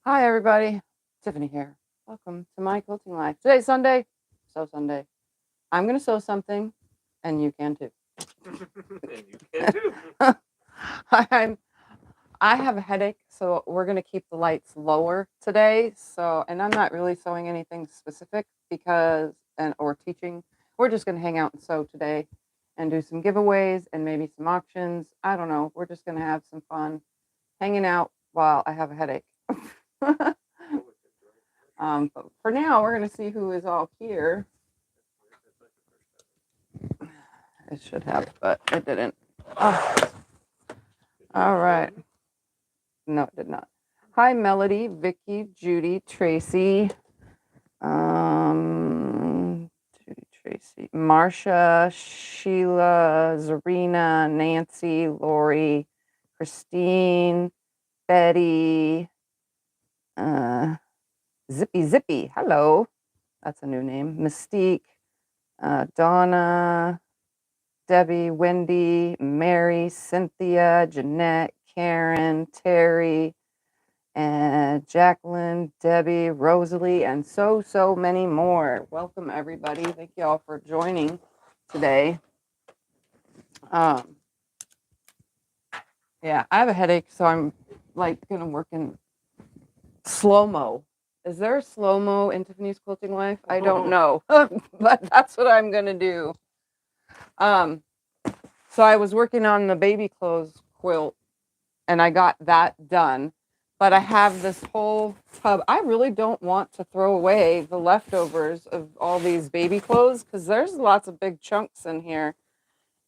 Hi, everybody. Tiffany here. Welcome to my quilting life. Today's Sunday. Sew Sunday. I'm going to sew something, and you can too. And you can too. I have a headache, so we're going to keep the lights lower today. And I'm not really sewing anything specific or teaching. We're just going to hang out and sew today and do some giveaways and maybe some auctions. I don't know. We're just going to have some fun hanging out while I have a headache. But for now, we're going to see who is all here. It should have, but it didn't. Oh. All right. No, it did not. Hi, Melody, Vicky, Judy, Tracy, Marcia, Sheila, Zarina, Nancy, Lori, Christine, Betty, Zippy. Hello. That's a new name. Mystique, Donna, Debbie, Wendy, Mary, Cynthia, Jeanette, Karen, Terry, and Jacqueline, Debbie, Rosalie, and so many more. Welcome, everybody. Thank you all for joining today. Yeah, I have a headache, so I'm like going to work in slow-mo. Is there a slow-mo in Tiffany's Quilting Life? I don't know, but that's what I'm going to do. So I was working on the baby clothes quilt, and I got that done. But I have this whole tub. I really don't want to throw away the leftovers of all these baby clothes because there's lots of big chunks in here.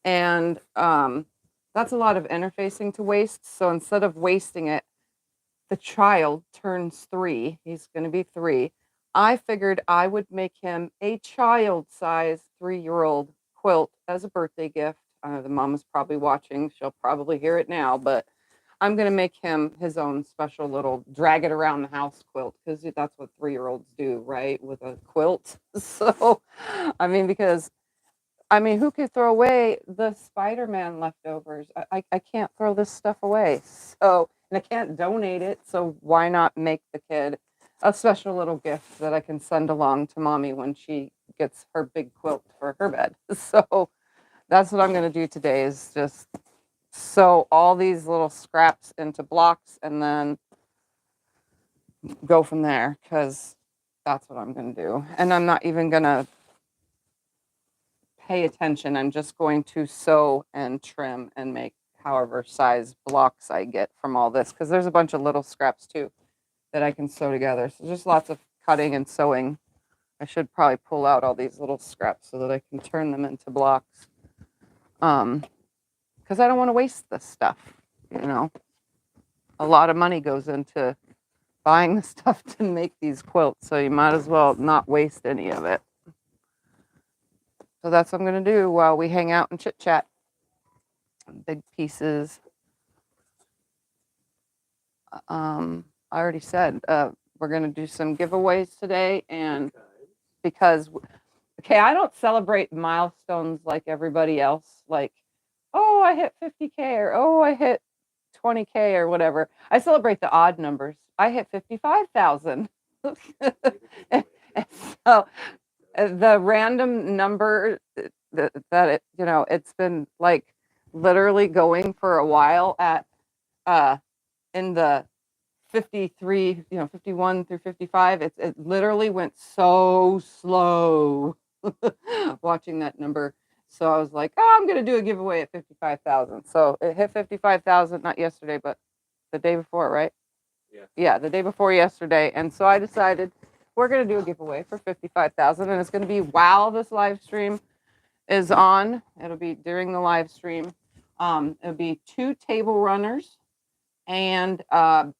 And that's a lot of interfacing to waste. So instead of wasting it, the child turns 3. He's going to be 3. I figured I would make him a child-sized 3-year-old quilt as a birthday gift. The mom is probably watching. She'll probably hear it now, but I'm going to make him his own special little drag it around the house quilt because that's what 3-year-olds do, right? With a quilt. So, who could throw away the Spider-Man leftovers? I can't throw this stuff away. So, and I can't donate it. So why not make the kid a special little gift that I can send along to mommy when she gets her big quilt for her bed? So that's what I'm going to do today is just sew all these little scraps into blocks and then go from there because that's what I'm going to do. And I'm not even going to pay attention. I'm just going to sew and trim and make however size blocks I get from all this because there's a bunch of little scraps too that I can sew together. So just lots of cutting and sewing. I should probably pull out all these little scraps so that I can turn them into blocks. Because I don't want to waste this stuff, A lot of money goes into buying the stuff to make these quilts, so you might as well not waste any of it. So that's what I'm going to do while we hang out and chit chat. Big pieces. I already said we're going to do some giveaways today, and because I don't celebrate milestones like everybody else. Like, oh, I hit 50K or oh, I hit 20K or whatever. I celebrate the odd numbers. I hit 55,000. So the random number that it's been like literally going for a while at in the 53, 51 through 55. It literally went so slow watching that number. So I was like, oh, I'm going to do a giveaway at 55,000. So it hit 55,000, not yesterday, but the day before, right? Yeah, the day before yesterday. And so I decided we're going to do a giveaway for 55,000. And it's going to be while this live stream is on. It'll be during the live stream. It'll be 2 table runners and a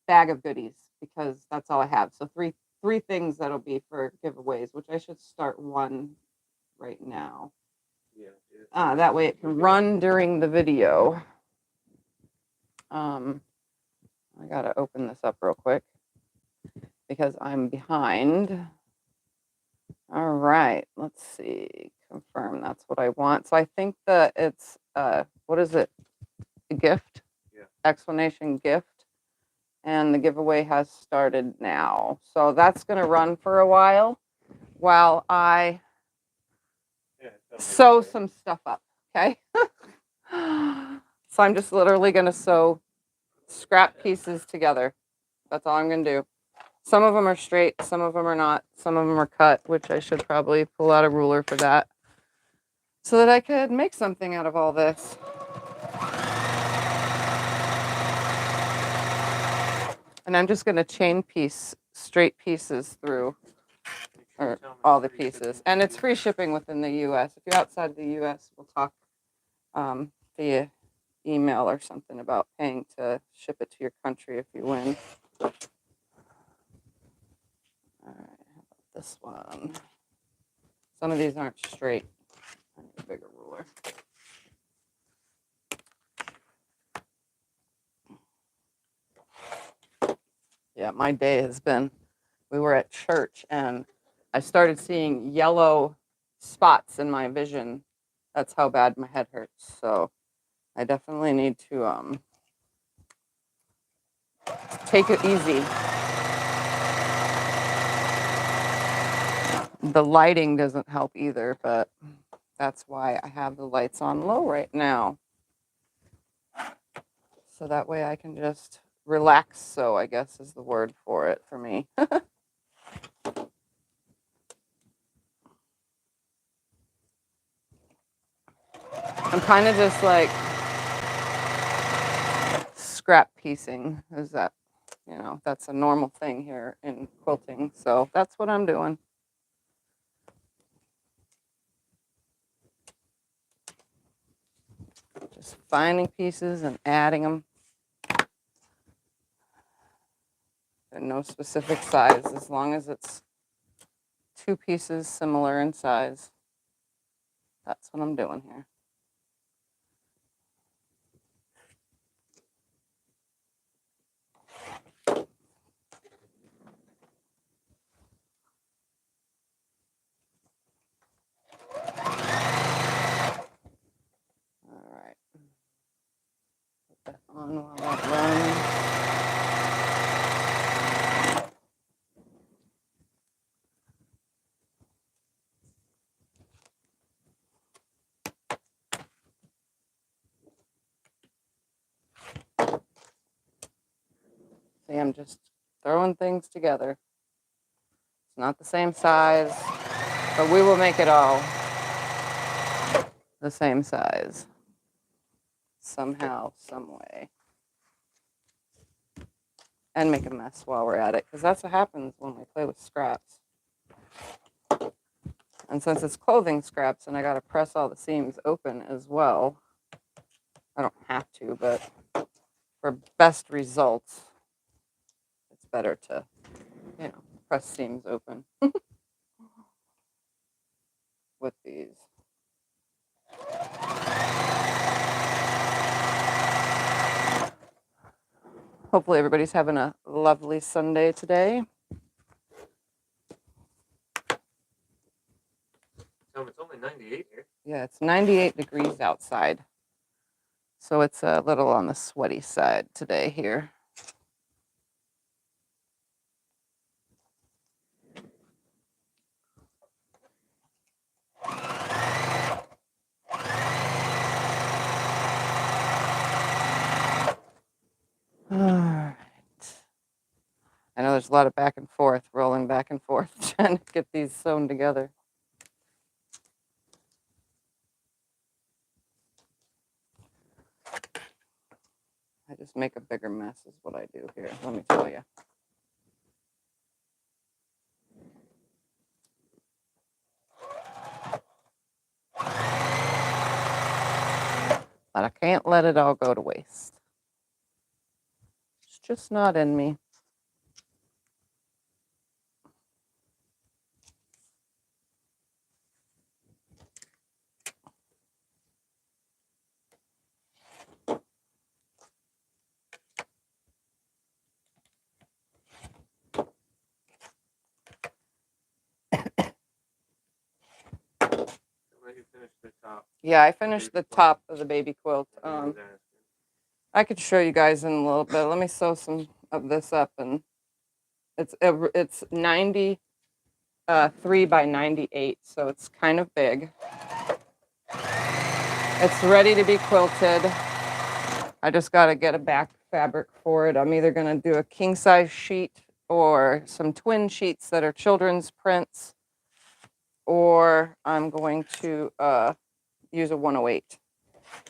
bag of goodies because that's all I have. So three things that'll be for giveaways, which I should start one right now. Yeah. That way it can run during the video. I gotta open this up real quick because I'm behind. All right, let's see. Confirm that's what I want. So I think that it's what is it? A gift? Yeah. Explanation gift. and the giveaway has started now. So that's going to run for a while I sew some stuff up, okay? So I'm just literally going to sew scrap pieces together. That's all I'm going to do. Some of them are straight, some of them are not. Some of them are cut, which I should probably pull out a ruler for that so that I could make something out of all this. And I'm just going to chain piece straight pieces through or all the pieces. And it's free shipping within the U.S. If you're outside the U.S., we'll talk via email or something about paying to ship it to your country if you win. All right, how about this one? Some of these aren't straight. I need a bigger ruler. Yeah, my day has been, we were at church and I started seeing yellow spots in my vision. That's how bad my head hurts. So I definitely need to take it easy. The lighting doesn't help either, but that's why I have the lights on low right now. So that way I can just relax, so I guess is the word for it for me. I'm kind of just like scrap piecing. Is that, that's a normal thing here in quilting. So that's what I'm doing. Just finding pieces and adding them. And no specific size, as long as it's two pieces similar in size. That's what I'm doing here. All right. Put that on while that runs. See, I'm just throwing things together. It's not the same size, but we will make it all the same size. Somehow, some way. And make a mess while we're at it, because that's what happens when we play with scraps. And since it's clothing scraps and I got to press all the seams open as well, I don't have to, but for best results, it's better to, press seams open with these. Hopefully everybody's having a lovely Sunday today. It's only 98 here. Yeah, it's 98 degrees outside. So it's a little on the sweaty side today here. All right. I know there's a lot of back and forth, rolling back and forth, trying to get these sewn together. I just make a bigger mess is what I do here, let me tell you. But I can't let it all go to waste. It's just not in me. You finished the top. Yeah, I finished the top of the baby quilt. I could show you guys in a little bit. Let me sew some of this up, and it's 93 by 98, so it's kind of big. It's ready to be quilted. I just got to get a back fabric for it. I'm either going to do a king size sheet or some twin sheets that are children's prints, or I'm going to use a 108.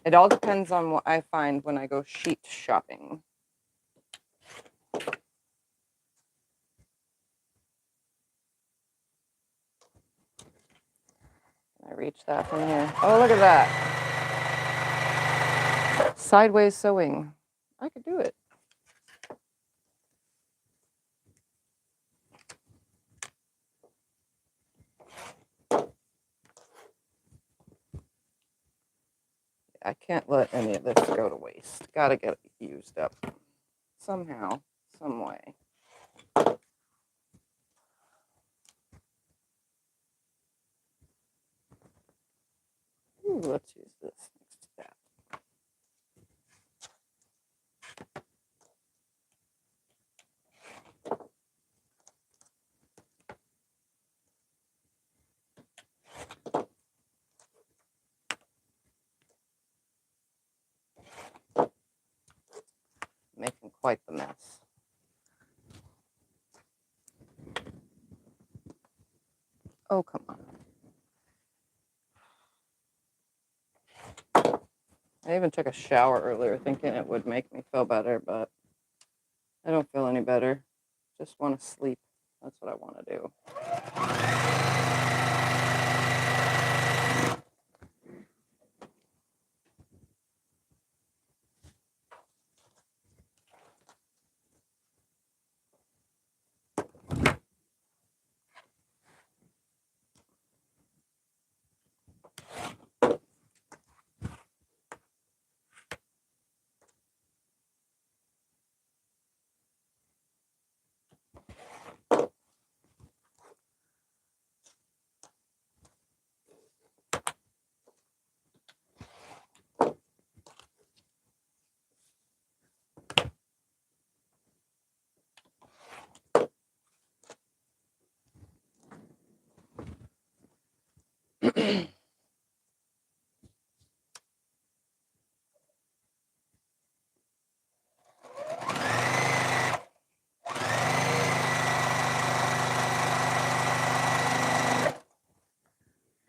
It all depends on what I find when I go sheet shopping. Can I reach that from here? Oh, look at that. Sideways sewing. I could do it. I can't let any of this go to waste. Gotta get it used up somehow, some way. Ooh, let's use this next to that. Making quite the mess. Oh, come on. I even took a shower earlier thinking it would make me feel better, but I don't feel any better. Just want to sleep. That's what I want to do.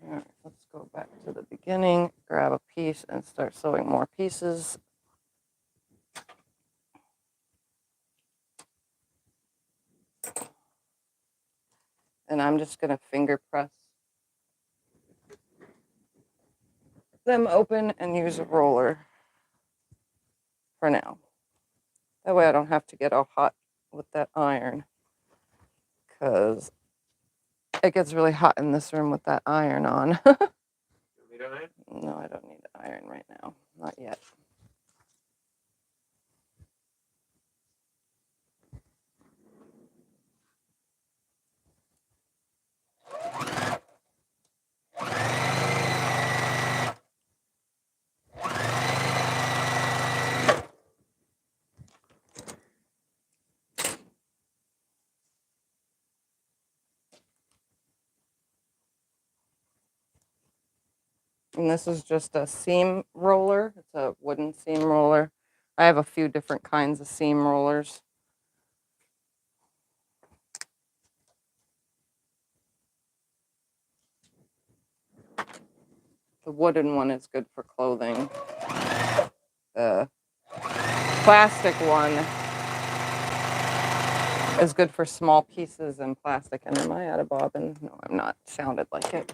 All right, let's go back to the beginning, grab a piece and start sewing more pieces. And I'm just going to finger press them open and use a roller for now. That way I don't have to get all hot with that iron, because it gets really hot in this room with that iron on. You need an iron? No, I don't need iron right now. Not yet. And this is just a seam roller. It's a wooden seam roller. I have a few different kinds of seam rollers. The wooden one is good for clothing. The plastic one is good for small pieces and plastic. And am I out of bobbin? No, I'm not. Sounded like it.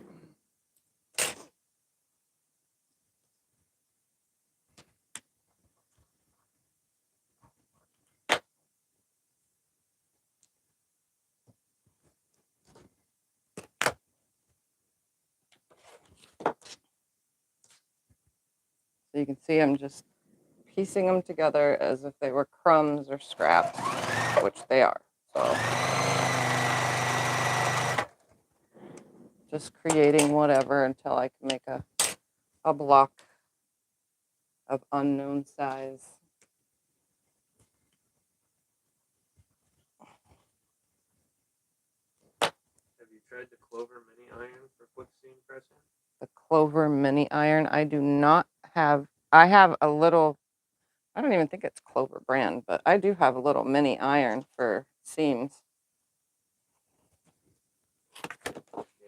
So you can see I'm just piecing them together as if they were crumbs or scraps, which they are. So just creating whatever until I can make a block of unknown size. Clover mini iron for quick seam pressing? The Clover mini iron. I do not have. I have a little. I don't even think it's Clover brand, but I do have a little mini iron for seams. Yeah,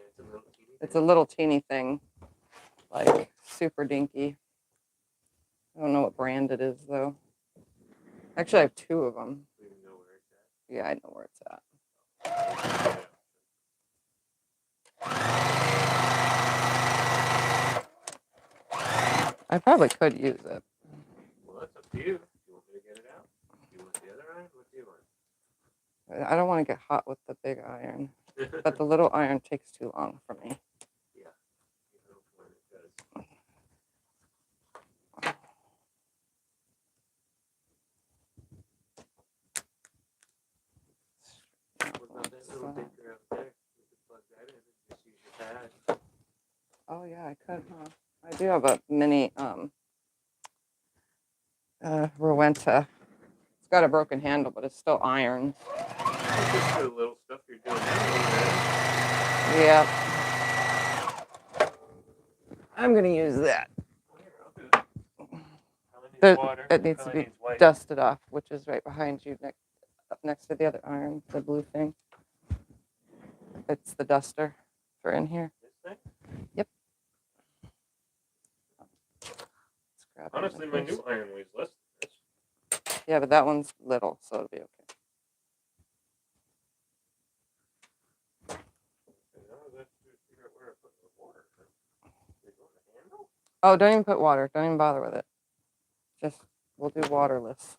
it's a little teeny. It's a little teeny thing, like super dinky. I don't know what brand it is though. Actually, I have two of them. Do you even know where it's at? Yeah, I know where it's at. I probably could use it. Well, that's up to you. Do you want me to get it out? Do you want the other iron? What do you want? I don't want to get hot with the big iron, but the little iron takes too long for me. Yeah, you know when it does. What about that little dinker out there? You could plug that in and just use your pad. Oh yeah, I could, huh? I do have a mini Rowenta. It's got a broken handle, but it's still iron. It's just the little stuff you're doing now. Yeah. I'm gonna use that. Here, I'll do it. Water. It needs to be white. dusted off, which is right behind you, up next to the other iron, the blue thing. It's the duster for in here. This thing? Yep. Let's grab it Honestly, in my first. new iron weighs less than this. Yeah, but that one's little, so it'll be okay. Now I have to figure out where I put the water. They go in the handle? Oh, don't even put water. Don't even bother with it. Just, we'll do waterless.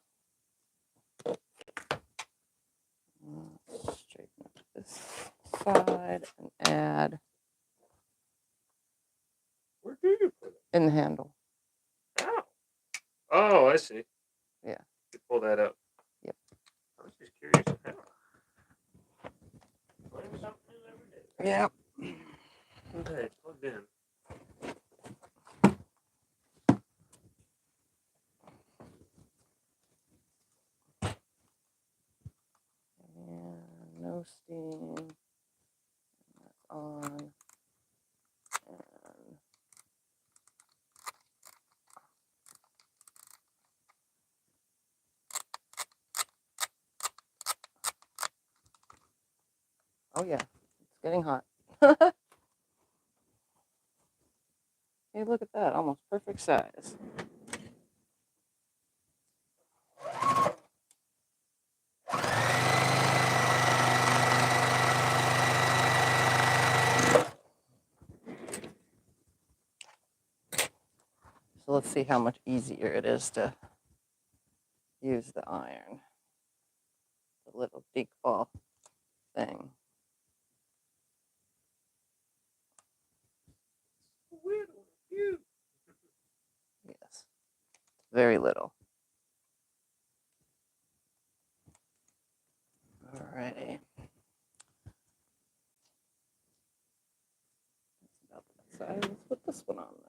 Straighten up this side and add Where do you put it? in the handle. Ow. Oh, I see. Yeah. You pull that up. Yep. I was just curious how. Learn something new every day. Yeah. Okay, it's plugged in. And no steam. That's on. And oh yeah, it's getting hot. Hey, look at that, almost perfect size. So let's see how much easier it is to use the iron. The little deek ball thing. Little, cute. Yes, very little. Alrighty. That's about that size. Let's put this one on there.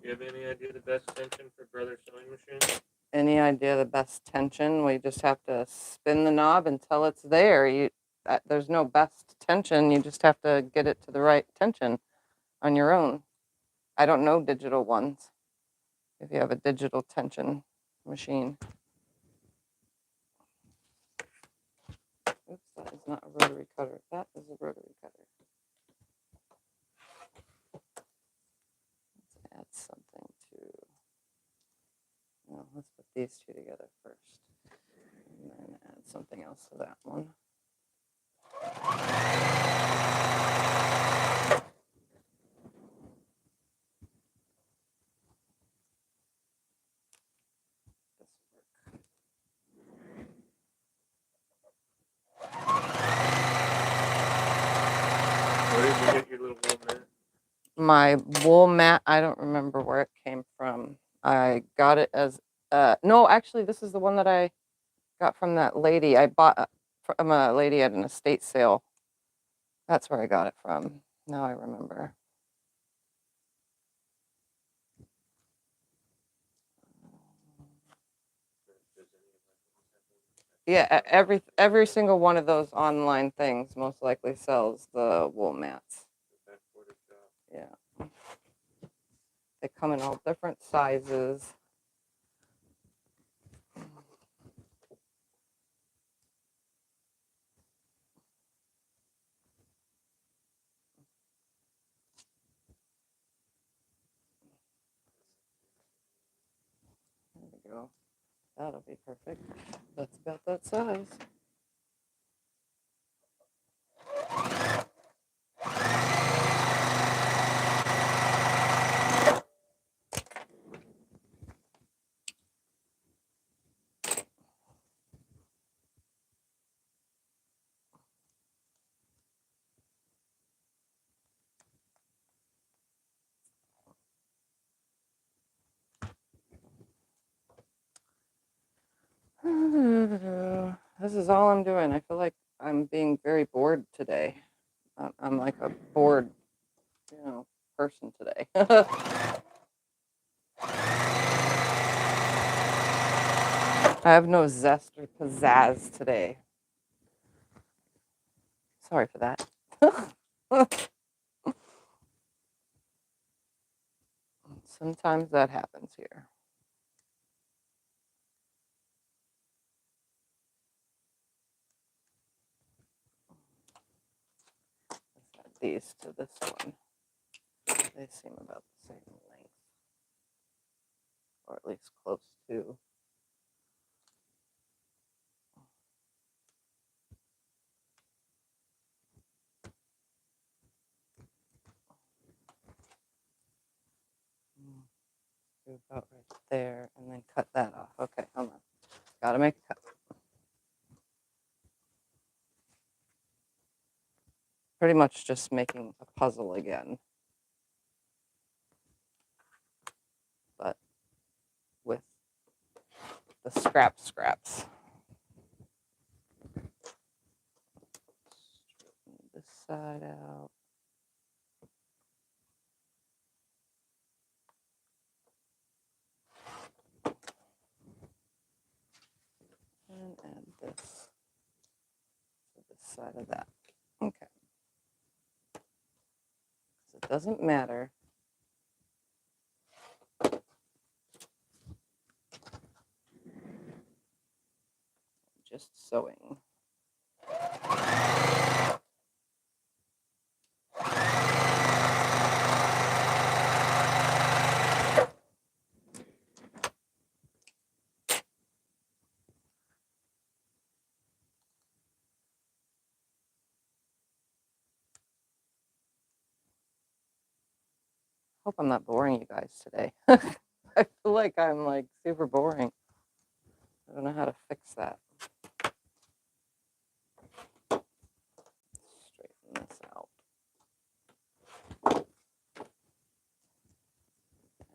Do you have any idea the best tension for Brother Sewing Machine? Any idea the best tension? We just have to spin the knob until it's there. There's no best tension. You just have to get it to the right tension on your own. I don't know digital ones. If you have a digital tension machine. Oops, that is not a rotary cutter. That is a rotary cutter. Let's add something to. No, let's put these two together first, and then add something else to that one. Where did you get your little wool mat? My wool mat, I don't remember where it came from. I got it as, no, actually, this is the one that I got from that lady. I bought from a lady at an estate sale. That's where I got it from. Now I remember. Yeah, every single one of those online things most likely sells the wool mats. Yeah. They come in all different sizes. There we go. That'll be perfect. That's about that size. This is all I'm doing. I feel like I'm being very bored today. I'm like a bored, person today. I have no zest or pizzazz today. Sorry for that. Sometimes that happens here. Let's add these to this one. They seem about the same length, or at least close to. Do about right there, and then cut that off. Okay, hold on. Gotta make a cut. Pretty much just making a puzzle again, but with the scraps. Straighten this side out. And add this to this side of that. Okay. So it doesn't matter. Just sewing. Hope I'm not boring you guys today. I feel like I'm like super boring. I don't know how to fix that. Straighten this out.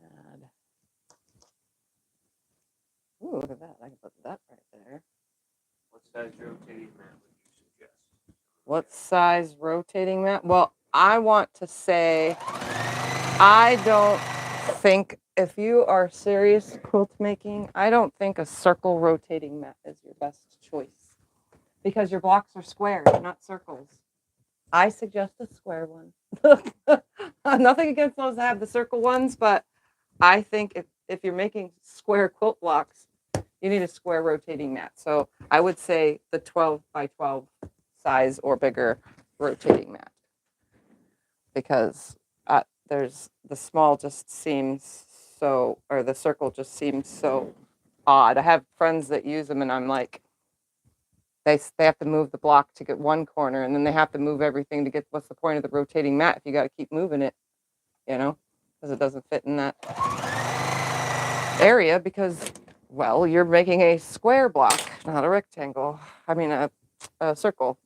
Add. Ooh, look at that. I can put that right there. What size rotating mat would you suggest? What size rotating mat? Well, I want to say I don't think if you are serious quilt making, I don't think a circle rotating mat is your best choice because your blocks are squares, not circles. I suggest a square one. Nothing against those that have the circle ones, but I think if you're making square quilt blocks, you need a square rotating mat. So I would say the 12 by 12 size or bigger rotating mat because there's the small just seems so, or the circle just seems so odd. I have friends that use them and I'm like, they have to move the block to get one corner and then they have to move everything to get, what's the point of the rotating mat if you got to keep moving it, because it doesn't fit in that area because, well, you're making a square block, not a rectangle. I mean, a circle.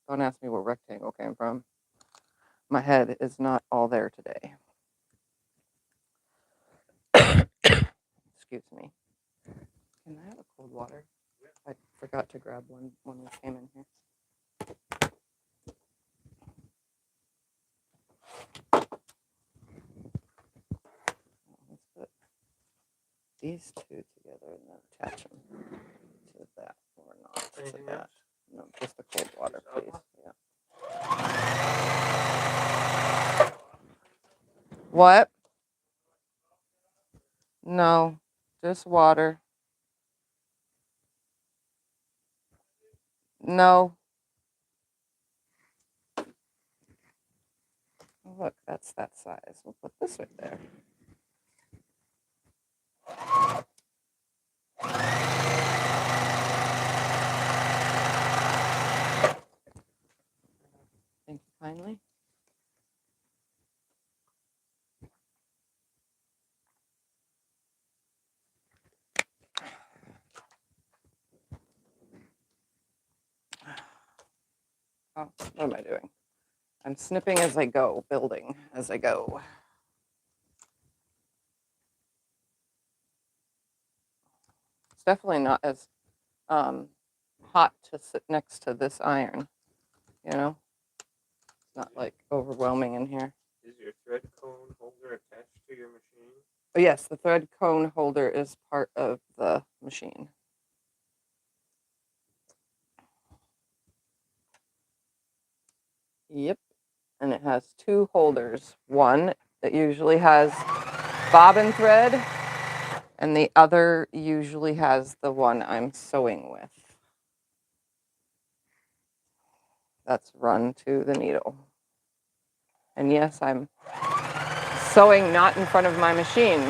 Don't ask me where rectangle came from. My head is not all there today. Excuse me. Can I have a cold water? I forgot to grab one when we came in here. Let's put these two together and then attach them to that or not. of Anything that. else? No, just the cold water, Just please. aqua? Yeah. What? No, just water. No. Oh, look, that's that size. We'll put this right there. Thank you kindly. Oh, what am I doing? I'm snipping as I go, building as I go. It's definitely not as hot to sit next to this iron, you know? It's not like overwhelming in here. Is your thread cone holder attached to your machine? But yes, the thread cone holder is part of the machine. Yep. And it has two holders. One that usually has bobbin thread, and the other usually has the one I'm sewing with. That's run to the needle. And yes, I'm sewing not in front of my machine.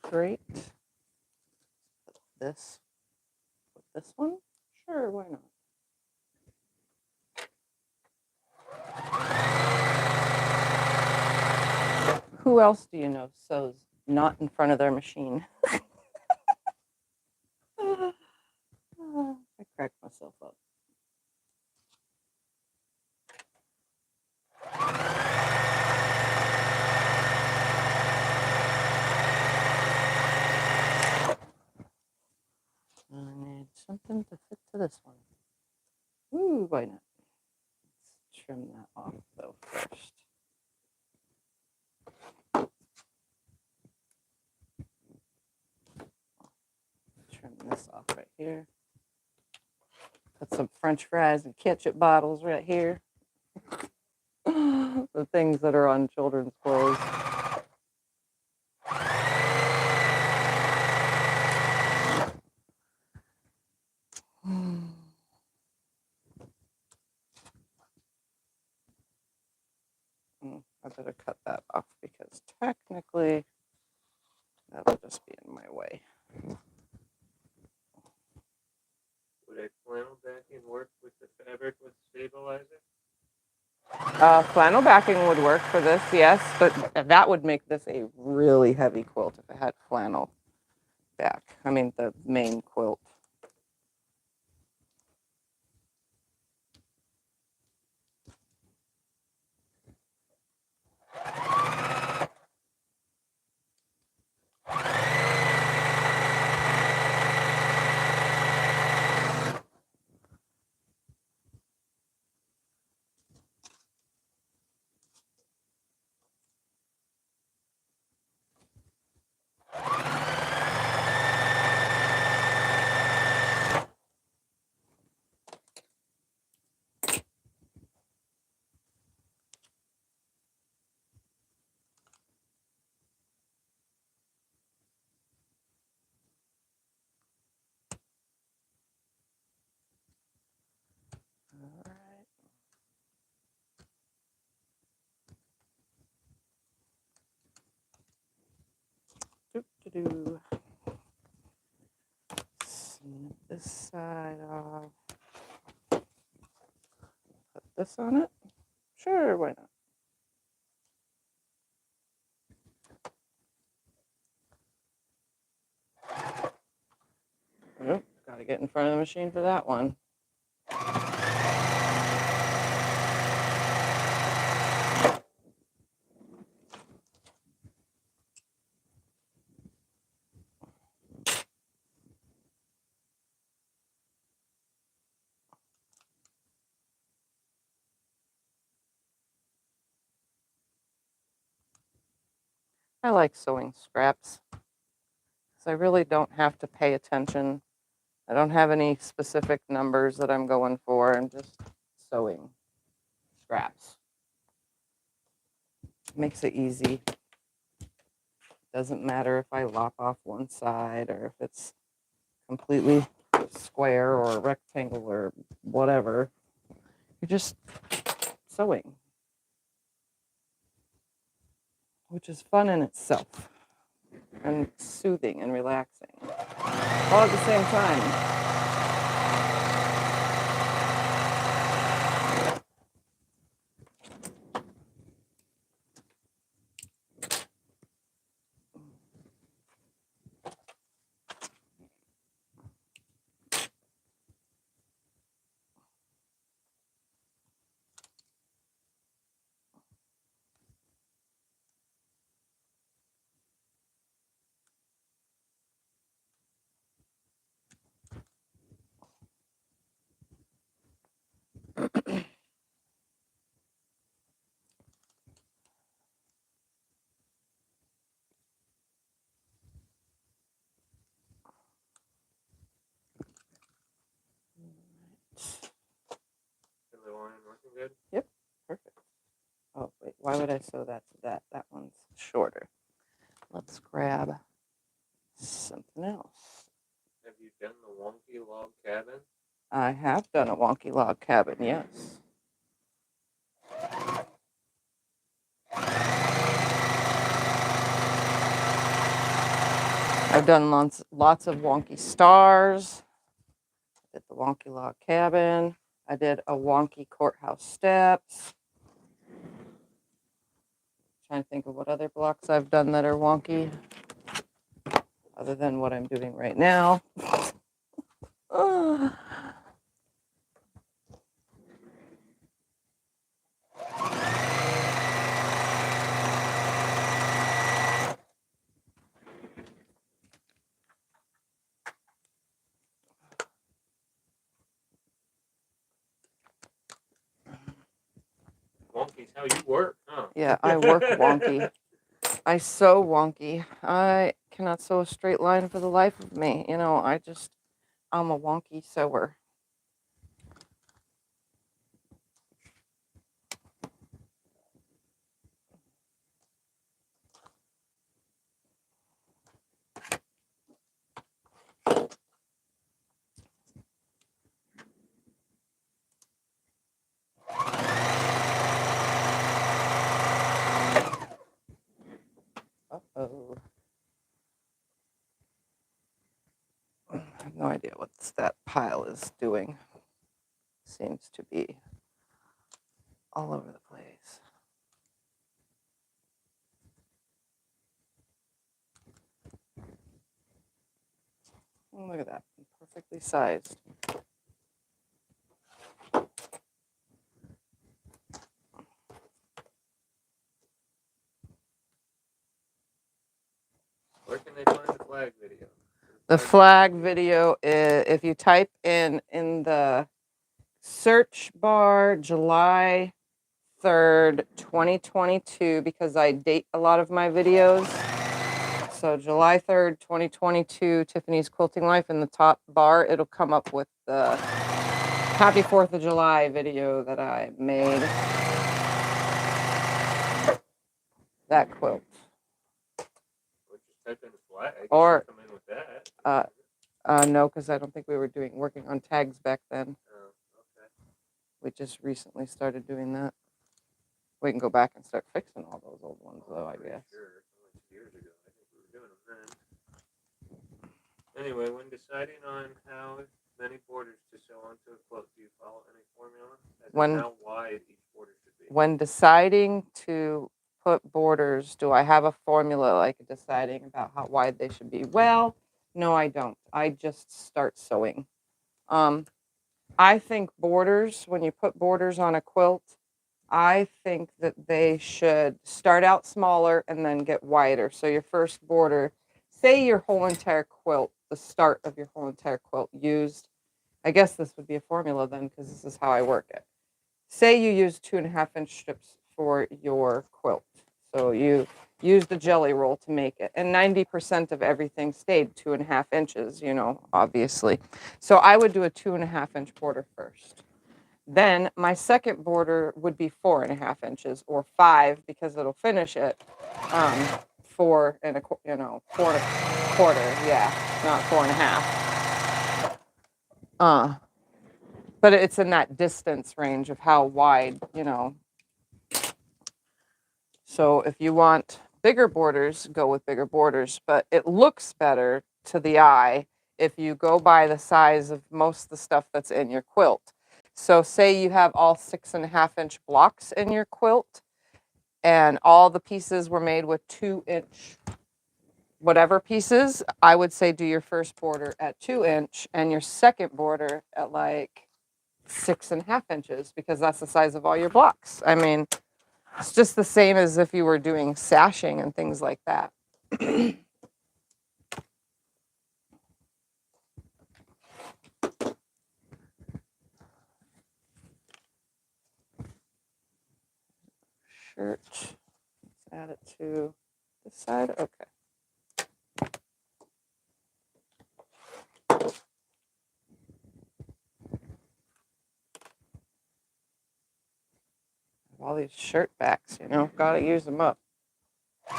Straight. This with this one? Sure, why not? Who else do you know sews not in front of their machine? I cracked myself up. I need something to fit to this one. Ooh, why not? Let's trim that off though first. Trim this off right here. Put some French fries and ketchup bottles right here. The things that are on children's clothes. I better cut that off because technically that'll just be in my way. Would a flannel backing work with the fabric with stabilizer? Flannel backing would work for this, yes, but that would make this a really heavy quilt if it had flannel back. I mean, the main quilt. All right. Doo-doo-doo. Snip this side off. Put this on it. Sure, why not? Nope, Got to get in front of the machine for that one. I like sewing scraps because I really don't have to pay attention. I don't have any specific numbers that I'm going for. I'm just sewing scraps. Makes it easy. Doesn't matter if I lop off one side or if it's completely square or rectangle or whatever. You're just sewing, which is fun in itself and soothing and relaxing all at the same time. The line working good? Yep, perfect. Oh, wait, why would I sew that to that? That one's shorter. Let's grab something else. Have you done the wonky log cabin? I have done a wonky log cabin, yes. I've done lots of wonky stars. I did the wonky log cabin. I did a wonky courthouse steps. Trying to think of what other blocks I've done that are wonky, other than what I'm doing right now. Wonky's how you work, huh? Yeah, I work wonky. I sew wonky. I cannot sew a straight line for the life of me. You know, I'm a wonky sewer. Uh-oh. I have no idea what that pile is doing. Seems to be all over the place. Oh, look at that, perfectly sized. Where can they find the flag video? The flag video is, if you type in the search bar July 3rd, 2022, because I date a lot of my videos. So July 3rd, 2022, Tiffany's Quilting Life in the top bar, it'll come up with the Happy 4th of July video that I made. That quilt. Or just type in flag. Or, come in with that. No, because I don't think we were working on tags back then. Oh, okay. We just recently started doing that. We can go back and start fixing all those old ones, though, I guess. Sure. Like 2 years ago, I think we were doing them then. Anyway, when deciding on how many borders to sew onto a quilt, do you follow any formula? As in how wide each border should be? When deciding to put borders, do I have a formula like deciding about how wide they should be? Well, No, I don't. I just start sewing. I think borders, when you put borders on a quilt, I think that they should start out smaller and then get wider. So your first border, say your whole entire quilt, the start of your whole entire quilt used, I guess this would be a formula then because this is how I work it. Say you use 2.5-inch strips for your quilt. So you used a jelly roll to make it. And 90% of everything stayed 2.5 inches, you know, obviously. So I would do a 2.5-inch border first. Then my second border would be 4.5 inches or 5 because it'll finish it. 4 and a, you know, 4.25, yeah, not 4.5. But it's in that distance range of how wide, you know. So if you want bigger borders, go with bigger borders. But it looks better to the eye if you go by the size of most of the stuff that's in your quilt. So say you have all 6.5-inch blocks in your quilt and all the pieces were made with 2-inch whatever pieces, I would say do your first border at 2-inch and your second border at like 6.5 inches because that's the size of all your blocks. I mean, it's just the same as if you were doing sashing and things like that. Shirt. Let's add it to this side. Okay. All these shirt backs, you know, gotta use them up. Is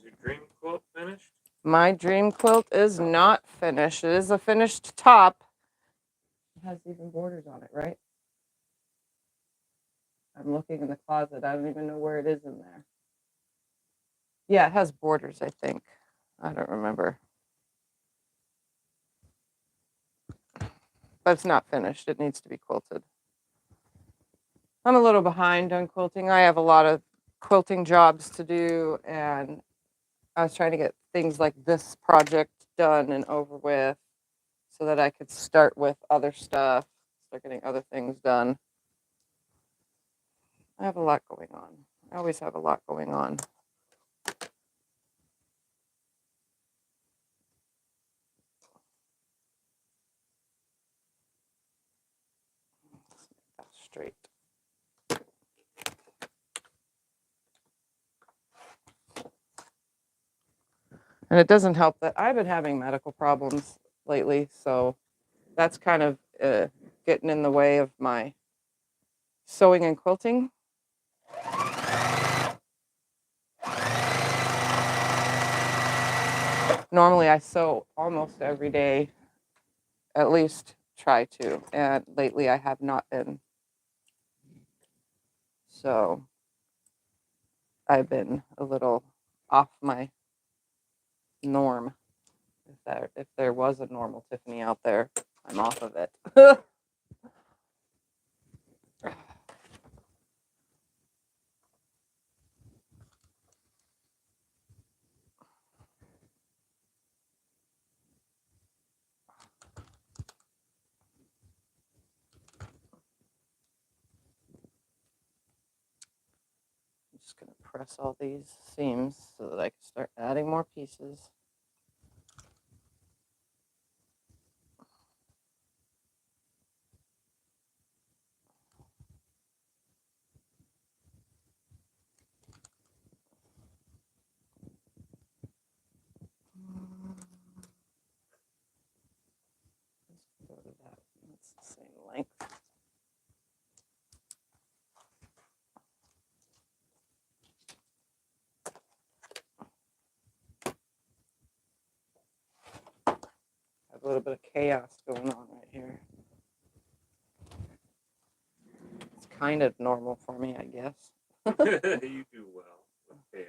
your dream quilt finished? My dream quilt is not finished. It is a finished top. It has even borders on it, right? I'm looking in the closet. I don't even know where it is in there. Yeah, it has borders, I think. I don't remember. But it's not finished. It needs to be quilted. I'm a little behind on quilting. I have a lot of quilting jobs to do, and I was trying to get things like this project done and over with so that I could start with other stuff, start getting other things done. I have a lot going on. I always have a lot going on. Let's make that straight. And it doesn't help that I've been having medical problems lately, so that's kind of getting in the way of my sewing and quilting. Normally I sew almost every day, at least try to, and lately I have not been. So I've been a little off my norm. If there was a normal Tiffany out there, I'm off of it. I'm just going to press all these seams so that I can start adding more pieces. Let's go to that. That's the same length. Have a little bit of chaos going on right here. It's kind of normal for me, I guess. You do well with chaos.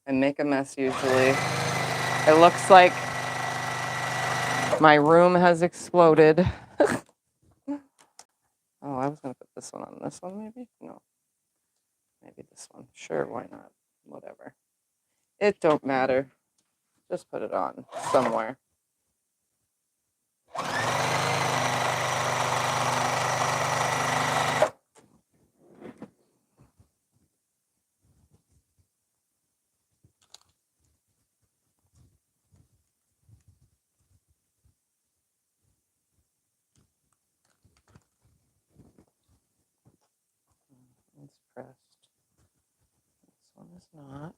I make a mess usually. It looks like My room has exploded. Oh, I was going to put this one on this one, maybe? No. Maybe this one. Sure, why not? Whatever. It don't matter. Just put it on somewhere. It's pressed. This one is not.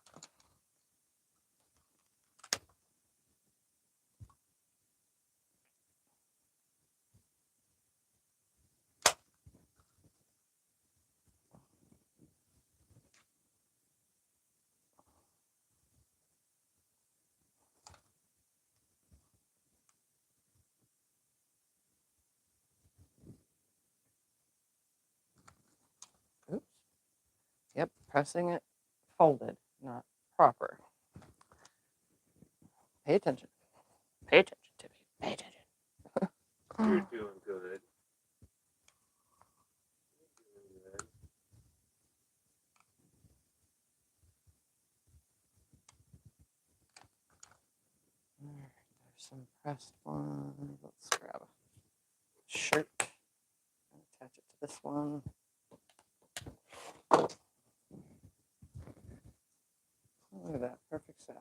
Oops. Yep, pressing it folded, not proper. Pay attention. Pay attention, Tiffany. Pay attention. You're doing good. There's some pressed ones. Let's grab a shirt and attach it to this one. Look at that, perfect size.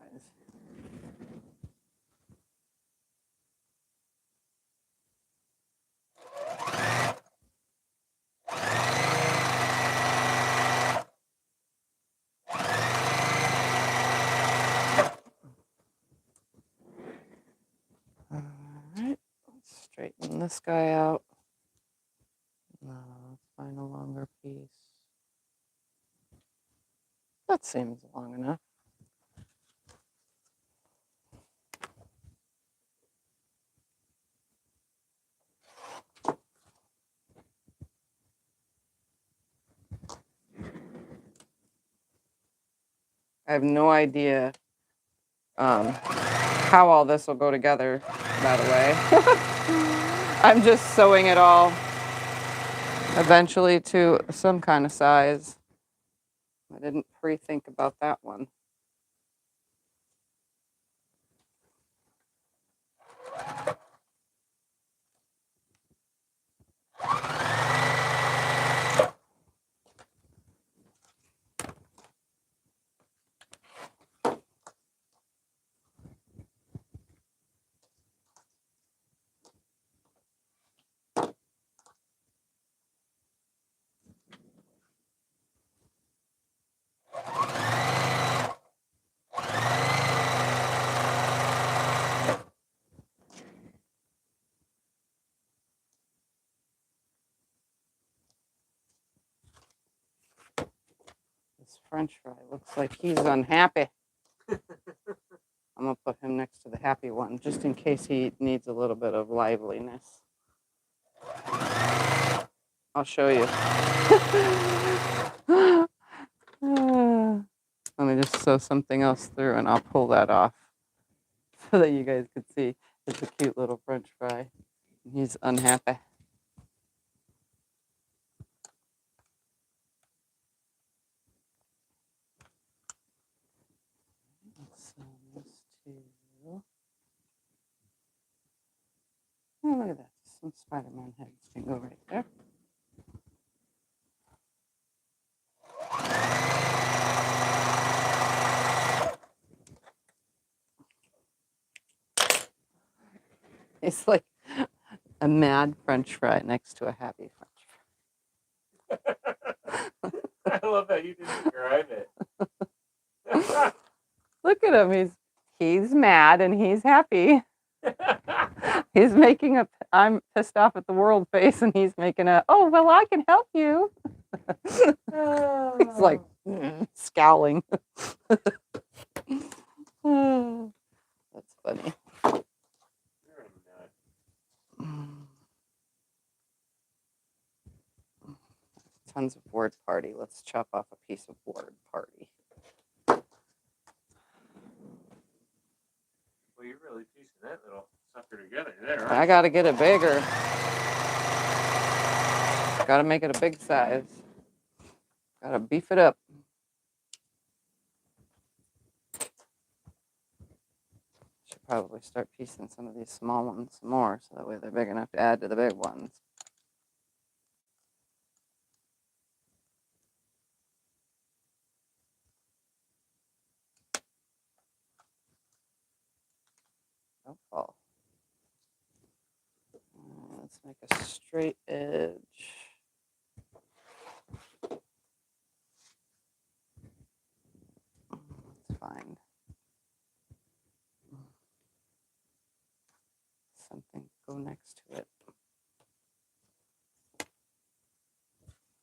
All right, let's straighten this guy out. No, let's find a longer piece. That seems long enough. I have no idea how all this will go together, by the way. I'm just sewing it all eventually to some kind of size. I didn't pre-think about that one. This French fry looks like he's unhappy. I'm gonna put him next to the happy one, just in case he needs a little bit of liveliness. I'll show you. Let me just sew something else through and I'll pull that off so that you guys could see. It's a cute little French fry. He's unhappy. Let's sew this too. Oh, look at that. Some Spider-Man heads can go right there. It's like a mad French fry next to a happy French fry. I love how you describe it. Look at him. He's mad and he's happy. He's making a I'm pissed off at the world face, and he's making a, oh, well, I can help you. He's like scowling. That's funny. Tons of board party. Let's chop off a piece of board party. Well, you're really piecing that little sucker together there. I got to get it bigger. Got to make it a big size. Got to beef it up. Should probably start piecing some of these small ones some more, so that way they're big enough to add to the big ones. Don't fall. Let's make a straight edge. Let's find something to go next to it.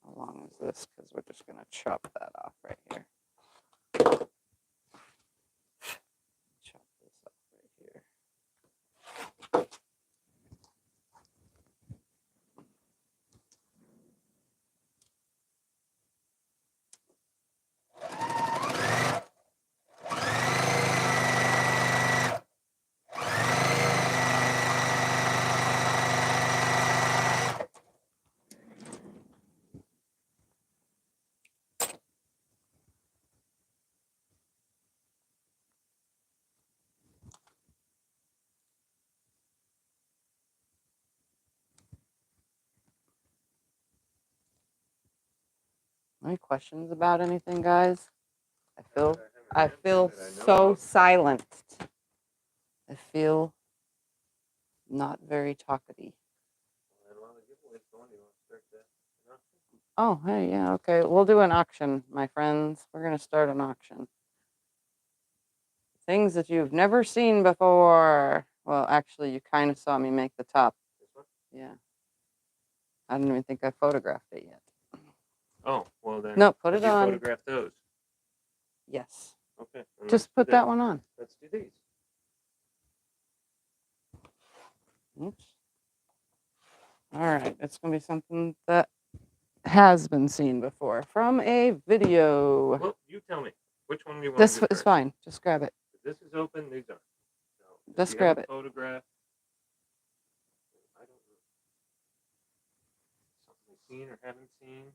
How long is this? Because we're just going to chop that off right here. Chop this off right here. Any questions about anything, guys? I feel so silenced. I feel not very talkative. Oh, hey, yeah, okay. We'll do an auction, my friends. We're going to start an auction. Things that you've never seen before. Well, actually, you kind of saw me make the top. This one? Yeah. I don't even think I photographed it yet. Oh, well then. No, put it on. Photograph those. Yes. Okay. Just put that one on. Let's do these. Oops. All right. It's going to be something that has been seen before from a video. Well, you tell me. Which one do you want This to do is first? fine. Just grab it. If this is open, these aren't. So, Just grab it. Photograph. I don't know. Something we've seen or haven't seen.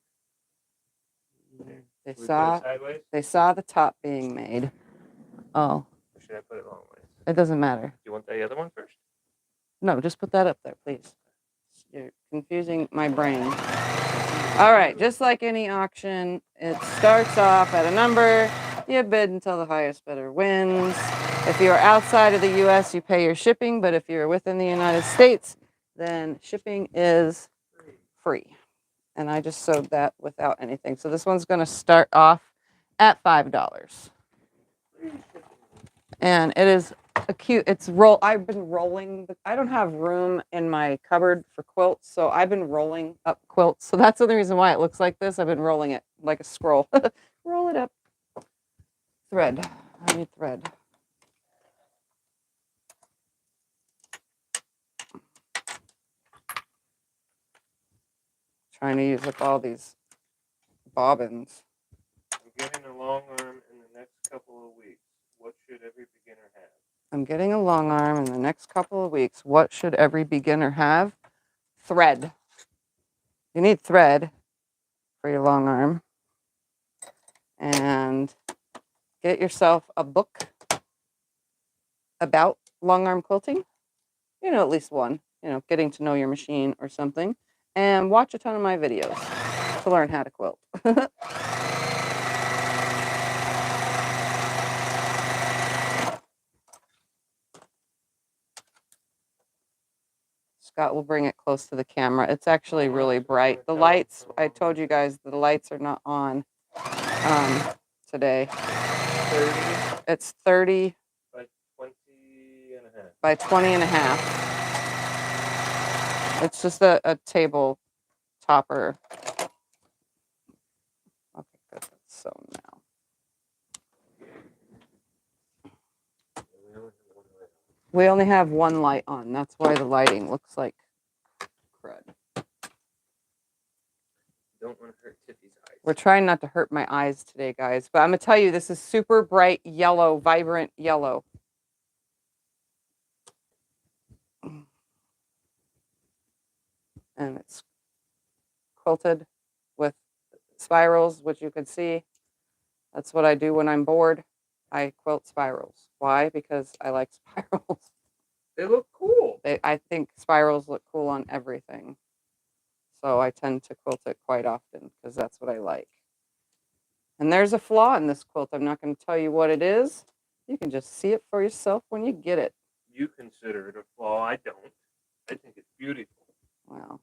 They saw the top being made. Oh. Or should I put it long ways? It doesn't matter. Do you want the other one first? No, just put that up there, please. You're confusing my brain. All right, just like any auction, it starts off at a number. You bid until the highest bidder wins. If you're outside of the U.S., you pay your shipping, but if you're within the United States, then shipping is free. And I just sewed that without anything. So this one's going to start off at $5. And it is a cute, I've been rolling, I don't have room in my cupboard for quilts, so I've been rolling up quilts. So that's the only reason why it looks like this. I've been rolling it like a scroll. Roll it up. Thread. I need thread. Trying to use up all these bobbins. I'm getting a long arm in the next couple of weeks. What should every beginner have? I'm getting a long arm in the next couple of weeks. What should every beginner have? Thread. You need thread for your long arm. And get yourself a book about long arm quilting. You know, at least one. You know, getting to know your machine or something. And watch a ton of my videos to learn how to quilt. Scott will bring it close to the camera. It's actually really bright. The lights, I told you guys, the lights are not on today. 30 It's 30 by 20 and a half. by 20 and a half. It's just a table topper. Okay, good. That's sewn now. We only have one light on. That's why the lighting looks like crud. Don't want to hurt Tiffy's eyes. We're trying not to hurt my eyes today, guys. But I'm going to tell you, this is super bright yellow, vibrant yellow. and it's quilted with spirals, which you can see. That's what I do when I'm bored. I quilt spirals. Why? Because I like spirals. They look cool. I think spirals look cool on everything. So I tend to quilt it quite often because that's what I like. And there's a flaw in this quilt. I'm not going to tell you what it is. You can just see it for yourself when you get it. You consider it a flaw. I don't. I think it's beautiful. Well,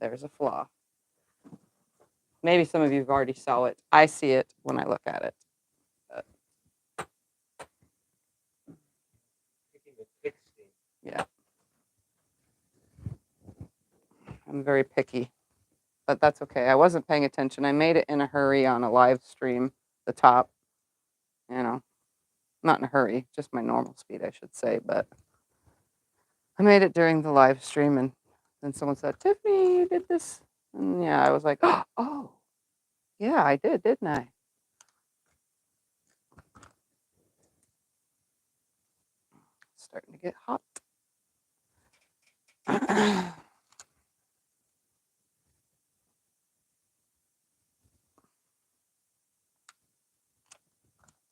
there's a flaw. Maybe some of you have already saw it. I see it when I look at it. Yeah. I'm very picky, but that's okay. I wasn't paying attention. I made it in a hurry on a live stream, the top, not in a hurry, just my normal speed, I should say, but I made it during the live stream, and then someone said, Tiffany, you did this. And yeah, I was like, oh, yeah, I did, didn't I? It's starting to get hot.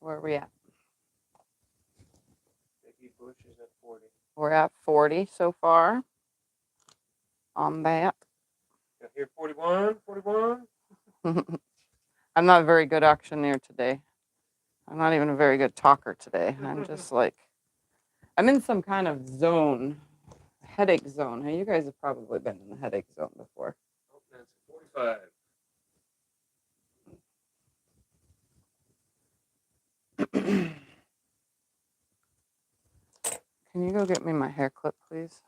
Where are we at? Vicky Bush is at 40. We're at 40 so far on that. Got here 41, 41. I'm not a very good auctioneer today. I'm not even a very good talker today. I'm just like, I'm in some kind of zone, headache zone. Hey, you guys have probably been in the headache zone before. Oh, that's 45. Can you go get me my hair clip, please?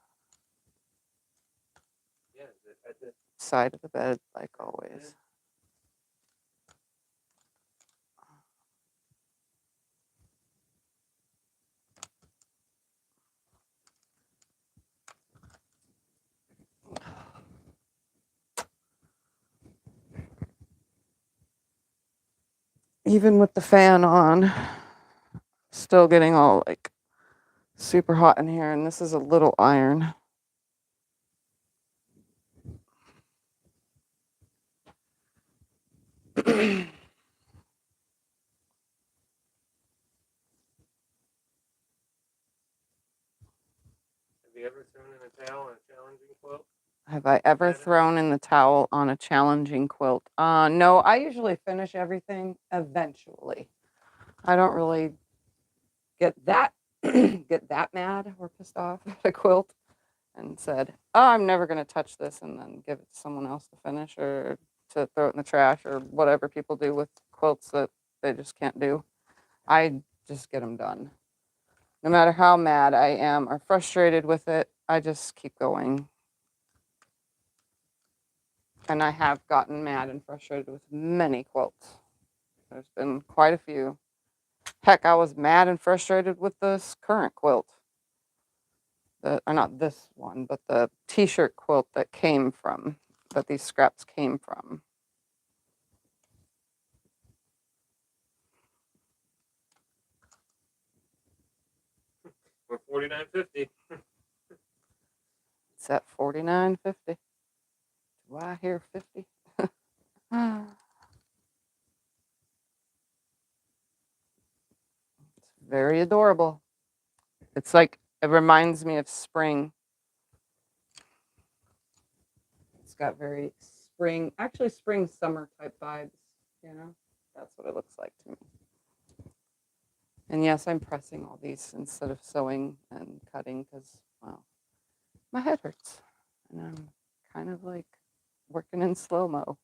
Yeah, at the Side of the bed, like always. Even with the fan on, still getting all like super hot in here, and this is a little iron. Have you ever thrown in a towel on a challenging quilt? Have I ever thrown in the towel on a challenging quilt? No, I usually finish everything eventually. I don't really get that mad or pissed off at a quilt and said, "Oh, I'm never going to touch this," and then give it to someone else to finish or to throw it in the trash or whatever people do with quilts that they just can't do. I just get them done. No matter how mad I am or frustrated with it, I just keep going. And I have gotten mad and frustrated with many quilts. There's been quite a few. Heck, I was mad and frustrated with this current quilt. Or not this one, but the t-shirt quilt that these scraps came from. We're 49.50. It's at 49.50. Do I hear 50? It's very adorable. It's like, it reminds me of spring. It's got very spring, summer type vibes, That's what it looks like to me. And yes, I'm pressing all these instead of sewing and cutting because, well, my head hurts. And I'm kind of like working in slow-mo.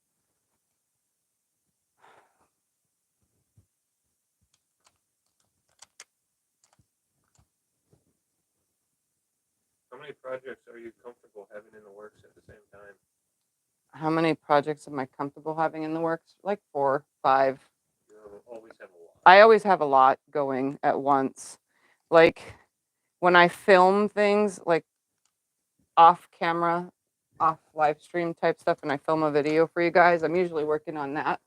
How many projects are you comfortable having in the works at the same time? How many projects am I comfortable having in the works? Like 4, 5. You always have a lot. I always have a lot going at once. Like when I film things, like off camera, off live stream type stuff, and I film a video for you guys, I'm usually working on that.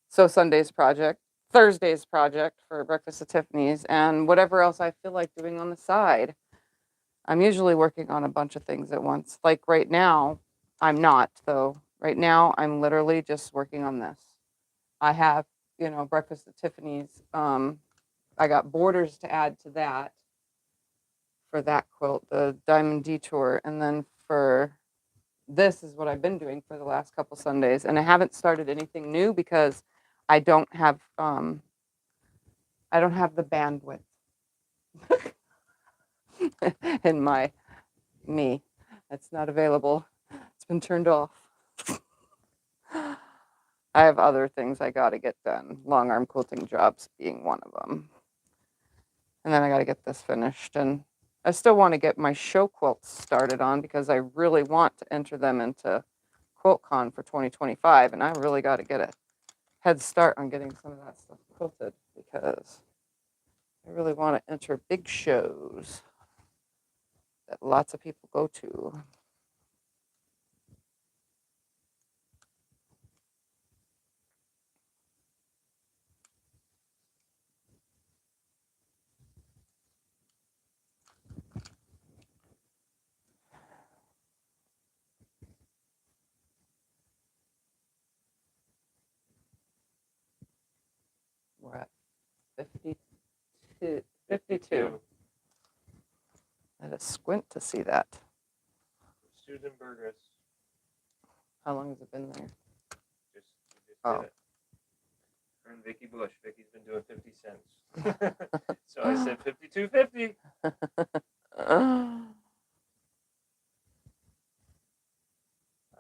So Sunday's project, Thursday's project for Breakfast at Tiffany's, and whatever else I feel like doing on the side. I'm usually working on a bunch of things at once. Like right now, I'm not, though. Right now, I'm literally just working on this. I have, breakfast at Tiffany's. I got borders to add to that for that quilt, the Diamond Detour. And then for this is what I've been doing for the last couple Sundays. And I haven't started anything new because I don't have the bandwidth in me. It's not available. It's been turned off. I have other things I got to get done. Long arm quilting jobs being one of them. And then I got to get this finished. And I still want to get my show quilts started on because I really want to enter them into QuiltCon for 2025. And I really got to get a head start on getting some of that stuff quilted because I really want to enter big shows that lots of people go to. We're at 52. 52. I had to squint to see that. Susan Burgess. How long has it been there? Just Oh. did it. Her and Vicki Bush. Vicki's been doing 50 cents. So I said 52.50. I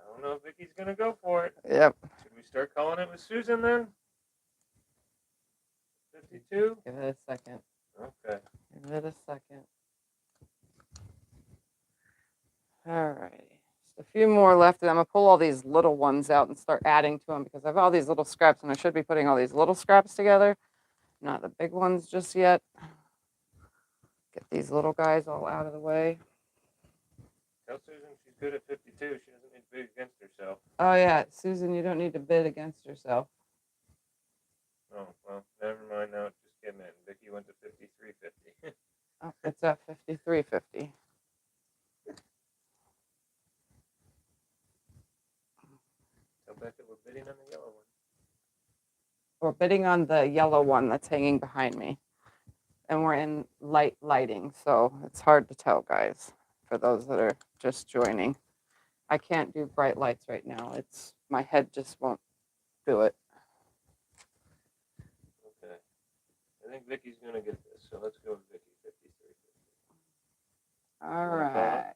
don't know if Vicki's gonna go for it. Yep. Should we start calling it with Susan then? 52? Give it a second. Okay. Give it a second. All righty. Just a few more left, and I'm going to pull all these little ones out and start adding to them because I have all these little scraps, and I should be putting all these little scraps together, not the big ones just yet. Get these little guys all out of the way. Tell Susan she's good at 52. She doesn't need to bid against herself. Oh, yeah. Susan, you don't need to bid against yourself. Oh, well, never mind now. Just getting it. Vicki went to 53.50. Oh, it's at 53.50. Tell Becca we're bidding on the yellow one. We're bidding on the yellow one that's hanging behind me. And we're in lighting, so it's hard to tell, guys, for those that are just joining. I can't do bright lights right now. My head just won't do it. Okay. I think Vicki's going to get this, so let's go with Vicki, 53.50. All right.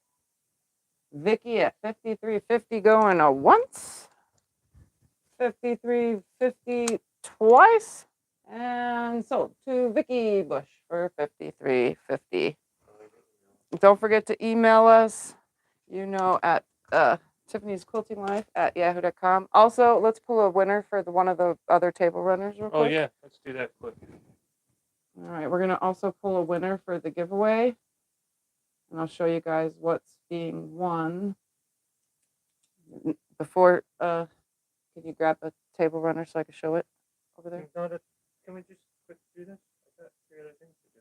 Vicki at 53.50 going a once. 53.50 twice. And sold to Vicki Bush for 53.50. Don't forget to email us, at tiffanysquiltinglife at yahoo.com. Also, let's pull a winner for one of the other table runners real quick. Oh, yeah. Let's do that quick. All right. We're going to also pull a winner for the giveaway. And I'll show you guys what's being won. Before, can you grab a table runner so I can show it over there? Can we just quick do this? I got 3 other things to do.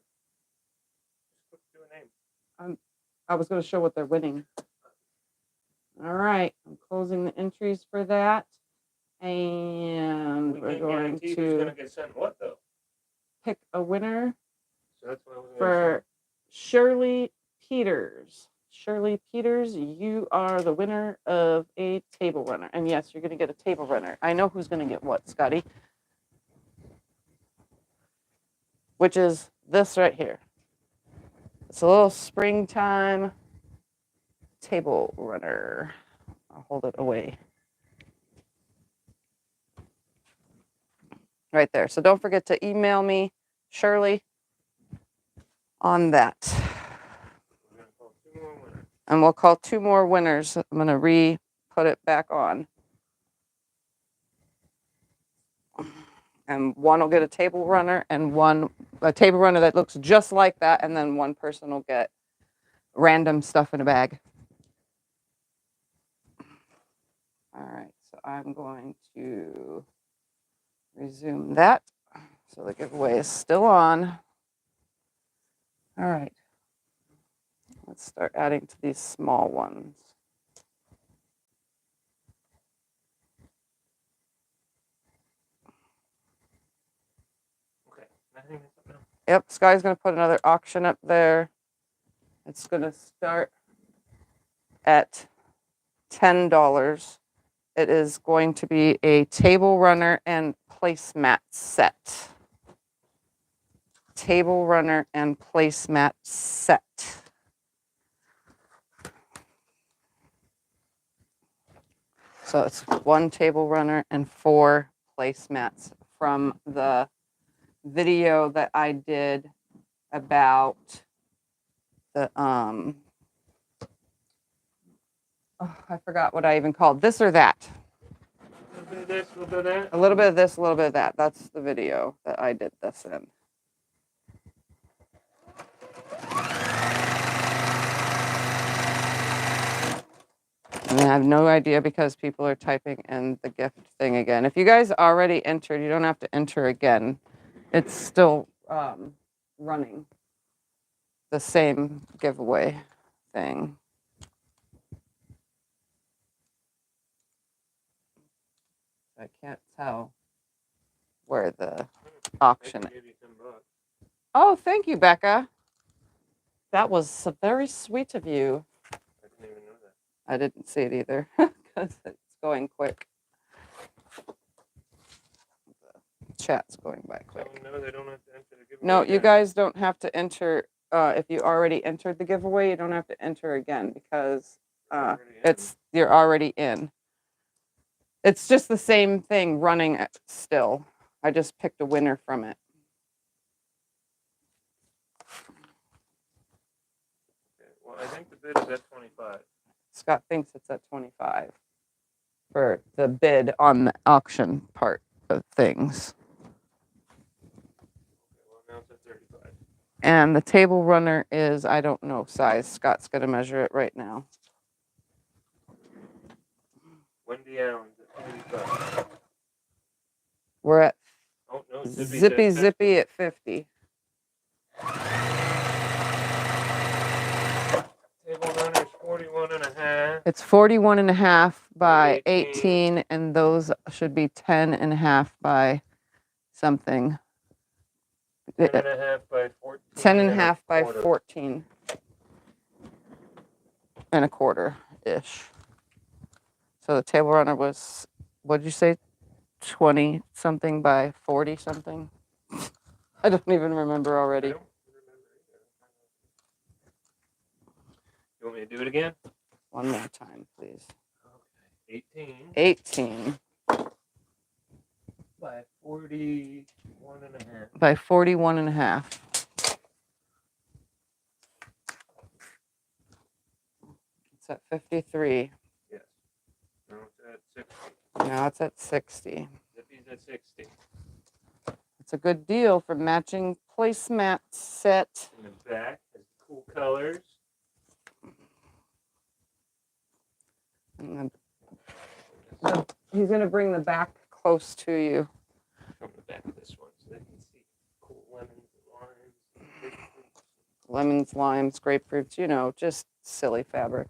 Just quick do a name. I was going to show what they're winning. All right. I'm closing the entries for that. And we're going who's to going to get sent what, though? pick a winner So that's what I was for Shirley Peters. Shirley Peters, you are the winner of a table runner. And yes, you're going to get a table runner. I know who's going to get what, Scotty. Which is this right here. It's a little springtime table runner. I'll hold it away. Right there. So don't forget to email me, Shirley, on that. We're going to call 2 more winners. And we'll call 2 more winners. I'm going to put it back on. And one will get a table runner and a table runner that looks just like that. And then one person will get random stuff in a bag. All right. So I'm going to resume that. So the giveaway is still on. All right. Let's start adding to these small ones. hang this up now. Yep, Sky's going to put another auction up there. It's going to start at $10. It is going to be a table runner and placemat set. Table runner and placemat set. So it's 1 table runner and 4 placemats from the video that I did about the oh, I forgot what I even called this or that. A little bit of this, a little bit of that. A little bit of this, a little bit of that. That's the video that I did this in. And I have no idea because people are typing in the gift thing again. If you guys already entered, you don't have to enter again. It's still running the same giveaway thing. I can't tell where the auction is. Oh, thank you, Becca. That was very sweet of you. I didn't even know that. I didn't see it either because it's going quick. The chat's going by quick. No, they don't have to enter the giveaway. No, again. you guys don't have to enter. If you already entered the giveaway, you don't have to enter again because you're already in. It's just the same thing running still. I just picked a winner from it. Okay. Well, I think the bid is at 25. Scott thinks it's at 25 for the bid on the auction part of things. Okay, well, now it's at 35. And the table runner is, I don't know size. Scott's going to measure it right now. Wendy Allen's at 35. We're at Oh, no, zippy at 50. Table runner's 41 and a half. It's 41 and a half by 18. 18, and those should be 10 and a half by something. 10 and a half by 14. 10 and a half by quarter. 14 and a quarter-ish. So the table runner was, what did you say, 20 something by 40 something? I don't even remember I already. don't remember either. You want me to do it again? One more time, please. Okay. 18 18 by 41 and a half. by 41 and a half. It's at 53. Yes. No, it's at 60. Now it's at 60. Zippy's at 60. It's a good deal for matching placemat set. In the back has cool colors. And he's going to bring the back close to you. From the back of this one so they can see cool lemons and limes. And grapefruits. Lemons, limes, grapefruits, you know, just silly fabric.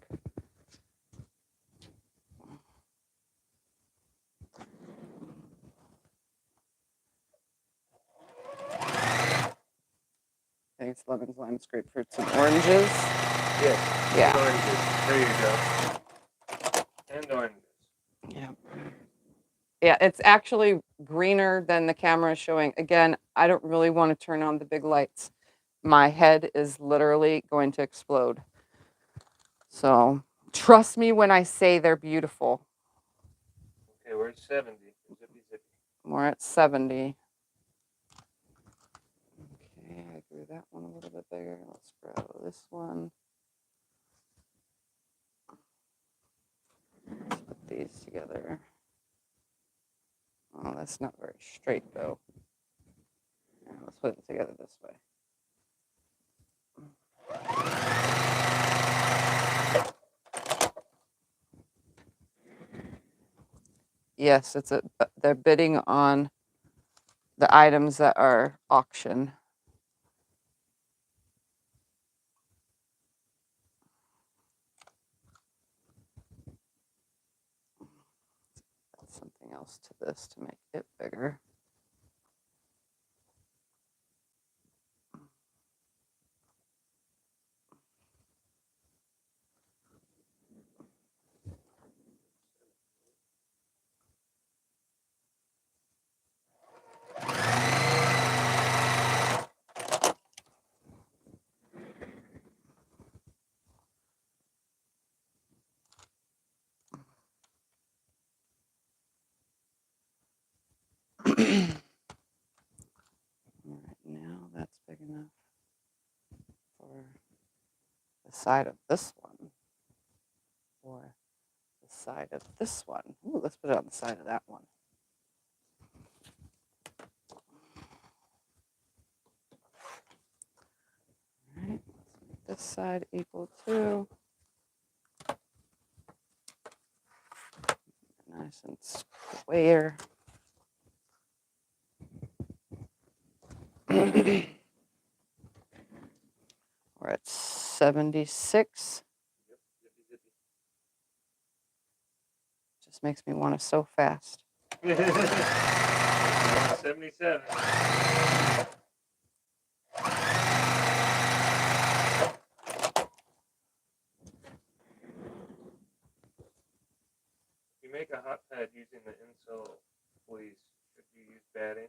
I think it's lemons, limes, grapefruits, and oranges. Yes. Yeah. Oranges. There you go. And oranges. Yeah. Yeah, it's actually greener than the camera is showing. Again, I don't really want to turn on the big lights. My head is literally going to explode. So trust me when I say they're beautiful. Okay, we're at 70. Zippy, zippy. We're at 70. Okay, I grew that one a little bit bigger. Let's grow this one. Let's put these together. Oh, that's not very straight though. Yeah, let's put it together this way. Yes, they're bidding on the items that are auction. Add something else to this to make it bigger. right, now that's big enough for the side of this one, or the side of this one. Ooh, let's put it on the side of that one. All right, let's make this side equal to. Nice and square. We're at 76. Just makes me want to sew fast. 77. You make a hot pad using the insole fleece. Should you use batting?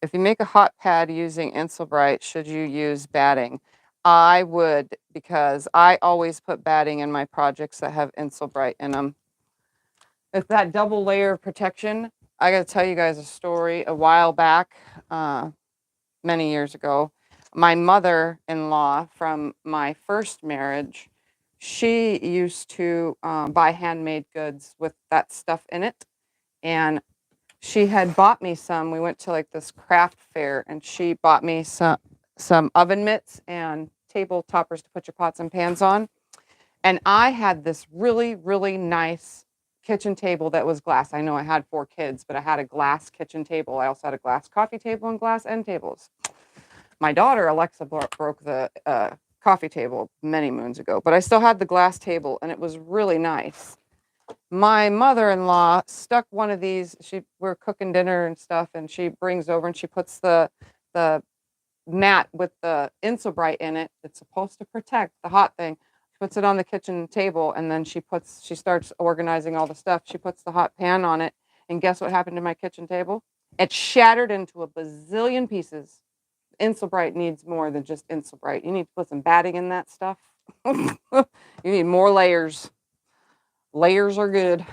If you make a hot pad using Insulbright, should you use batting? I would, because I always put batting in my projects that have Insulbright in them. It's that double layer of protection. I got to tell you guys a story. A while back, many years ago, my mother-in-law from my first marriage, she used to buy handmade goods with that stuff in it. And she had bought me some. We went to like this craft fair, and she bought me some oven mitts and table toppers to put your pots and pans on. And I had this really, really nice kitchen table that was glass. I know I had 4 kids, but I had a glass kitchen table. I also had a glass coffee table and glass end tables. My daughter, Alexa, broke the coffee table many moons ago, but I still had the glass table, and it was really nice. My mother-in-law stuck one of these. We're cooking dinner and stuff, and she brings over and she puts the mat with the Insulbright in it. It's supposed to protect the hot thing. She puts it on the kitchen table, and then she starts organizing all the stuff. She puts the hot pan on it, and guess what happened to my kitchen table? It shattered into a bazillion pieces. Insulbright needs more than just Insulbright. You need to put some batting in that stuff. You need more layers. Layers are good.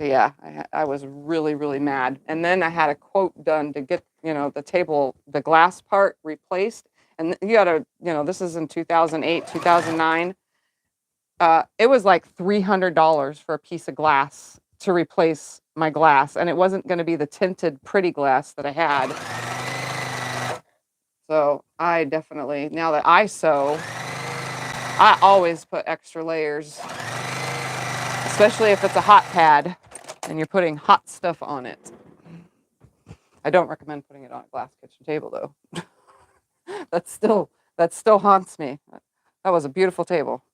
Yeah, I was really, really mad. And then I had a quote done to get, the table, the glass part replaced. And you gotta, this is in 2008, 2009. It was like $300 for a piece of glass to replace my glass. And it wasn't going to be the tinted pretty glass that I had. So I definitely, now that I sew, I always put extra layers, especially if it's a hot pad and you're putting hot stuff on it. I don't recommend putting it on a glass kitchen table though. that still haunts me. That was a beautiful table.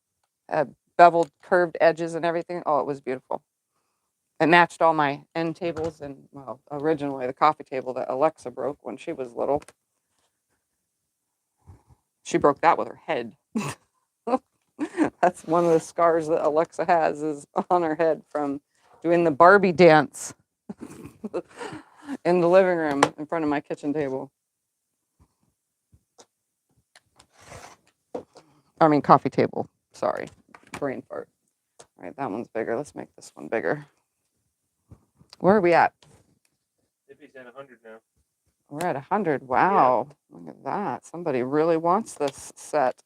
Had beveled curved edges and everything. Oh, it was beautiful. It matched all my end tables and, well, originally the coffee table that Alexa broke when she was little. She broke that with her head. That's one of the scars that Alexa has, is on her head from doing the Barbie dance in the living room in front of my kitchen table. I mean, coffee table. Sorry, brain fart. All right, that one's bigger. Let's make this one bigger. Where are we at? Zippy's at 100 now. We're at 100. Wow, yeah. Look at that. Somebody really wants this set.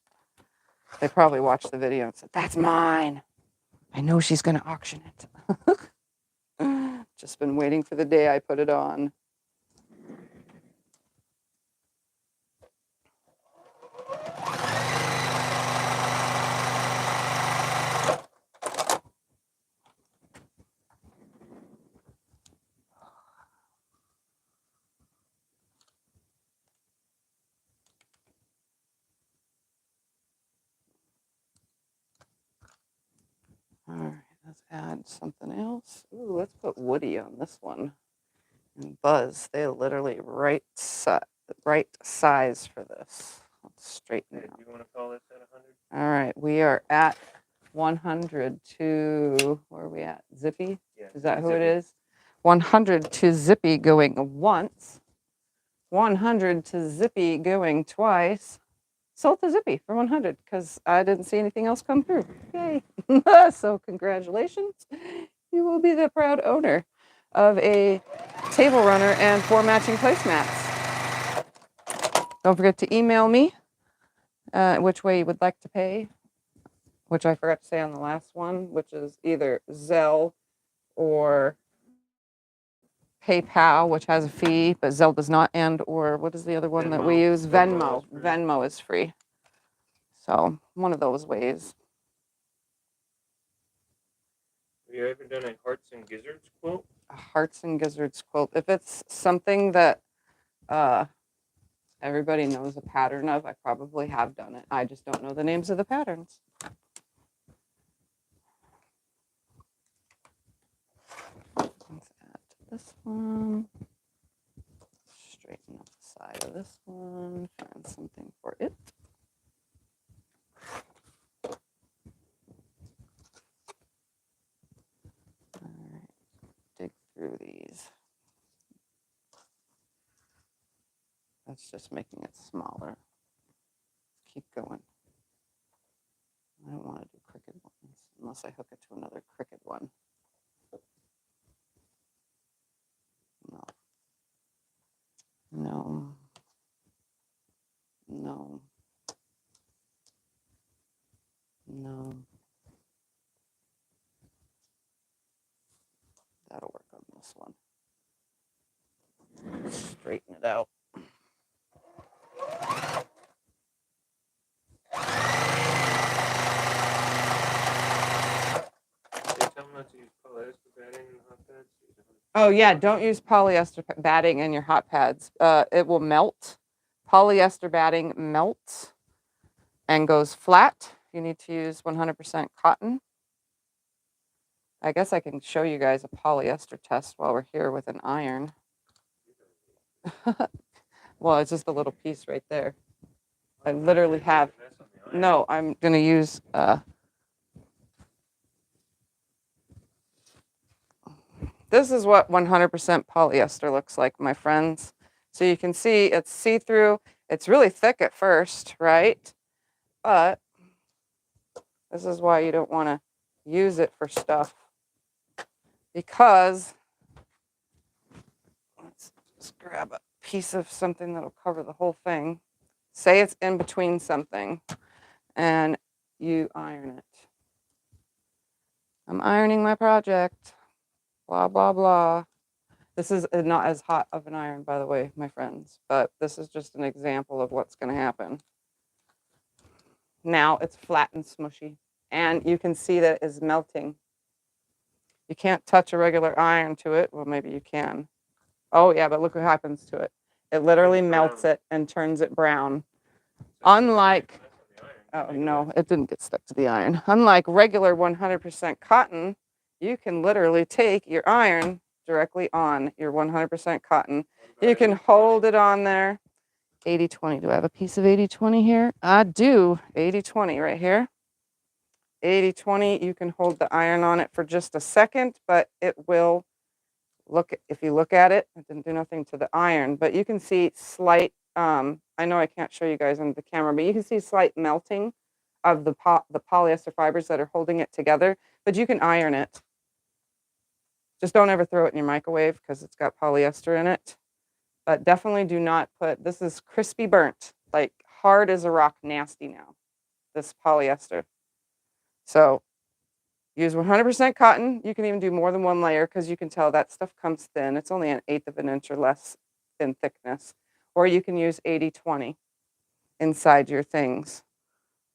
They probably watched the video and said, "That's mine. I know she's going to auction it." Just been waiting for the day I put it on. All right, let's add something else. Ooh, let's put Woody on this one. And Buzz, they literally right size for this. Let's straighten it out. Do you want to call this at 100? All right, we are at 100 to, where are we at? Zippy? Yeah, Is that who Zippy. it is? 100 to Zippy going once. 100 to Zippy going twice. Sold to Zippy for 100 because I didn't see anything else come through. Yay. So congratulations. You will be the proud owner of a table runner and 4 matching placemats. Don't forget to email me which way you would like to pay, which I forgot to say on the last one, which is either Zelle or PayPal, which has a fee, but Zelle does not, and or what is the other one that we use? Venmo. Venmo is free. So one of those ways. Have you ever done a hearts and gizzards quilt? A hearts and gizzards quilt. If it's something that everybody knows a pattern of, I probably have done it. I just don't know the names of the patterns. Let's add this one. Straighten up the side of this one. Find something for it. All right. Dig through these. That's just making it smaller. Keep going. I don't want to do crooked ones unless I hook it to another crooked one. No. No. No. No. That'll work on this one. Straighten it out. Oh yeah, don't use polyester batting in your hot pads. It will melt. Polyester batting melts and goes flat. You need to use 100% cotton. I guess I can show you guys a polyester test while we're here with an iron. Well, it's just a little piece right there. I literally have, no, I'm going to use, this is what 100% polyester looks like, my friends. So you can see it's see-through. It's really thick at first, right? But this is why you don't want to use it for stuff. Because, let's just grab a piece of something that'll cover the whole thing. Say it's in between something and you iron it. I'm ironing my project. Blah, blah, blah. This is not as hot of an iron, by the way, my friends, but this is just an example of what's going to happen. Now it's flat and smushy, and you can see that it is melting. You can't touch a regular iron to it. Well, maybe you can. Oh, yeah, but look what happens to it. It literally melts it and turns it brown. Unlike, oh, no, it didn't get stuck to the iron. Unlike regular 100% cotton, you can literally take your iron directly on your 100% cotton. You can hold it on there. 80-20. Do I have a piece of 80-20 here? I do. 80-20 right here. 80-20, you can hold the iron on it for just a second, but it will look, if you look at it, it didn't do nothing to the iron, but you can see slight, I know I can't show you guys on the camera, but you can see slight melting of the polyester fibers that are holding it together, but you can iron it. Just don't ever throw it in your microwave because it's got polyester in it. But definitely do not put, this is crispy burnt, like hard as a rock, nasty now, this polyester. So use 100% cotton. You can even do more than one layer because you can tell that stuff comes thin. It's only 1/8 of an inch or less in thickness. Or you can use 80-20 inside your things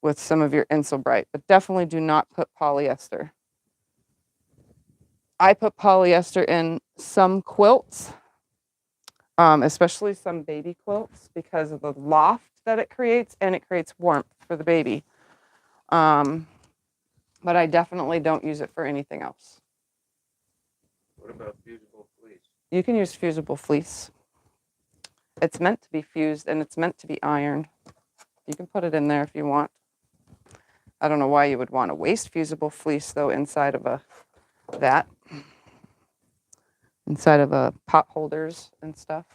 with some of your Insulbright, but definitely do not put polyester. I put polyester in some quilts, especially some baby quilts, because of the loft that it creates, and it creates warmth for the baby. But I definitely don't use it for anything else. What about fusible fleece? You can use fusible fleece. It's meant to be fused and it's meant to be ironed. You can put it in there if you want. I don't know why you would want to waste fusible fleece though inside of inside of a pot holders and stuff.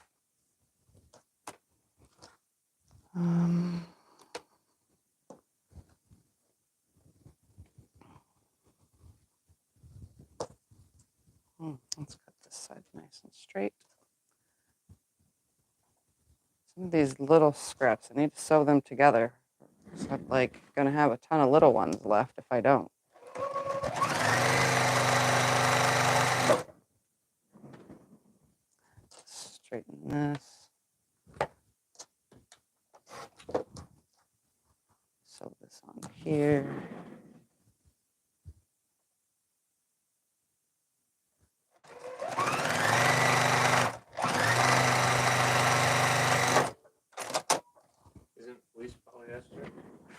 Let's cut this side nice and straight. Some of these little scraps, I need to sew them together. So I'm like gonna have a ton of little ones left if I don't. Straighten this. Sew this on here. Isn't fleece polyester?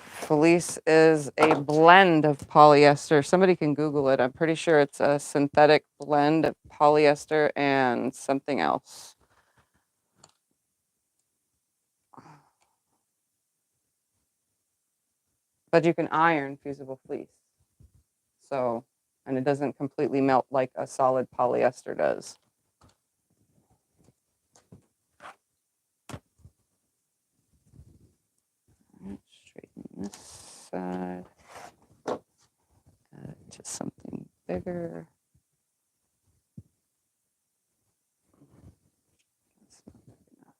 Fleece is a blend of polyester. Somebody can Google it. I'm pretty sure it's a synthetic blend of polyester and something else. But you can iron fusible fleece. So, and it doesn't completely melt like a solid polyester does. Straighten this side. Add it to something bigger. That's not big enough.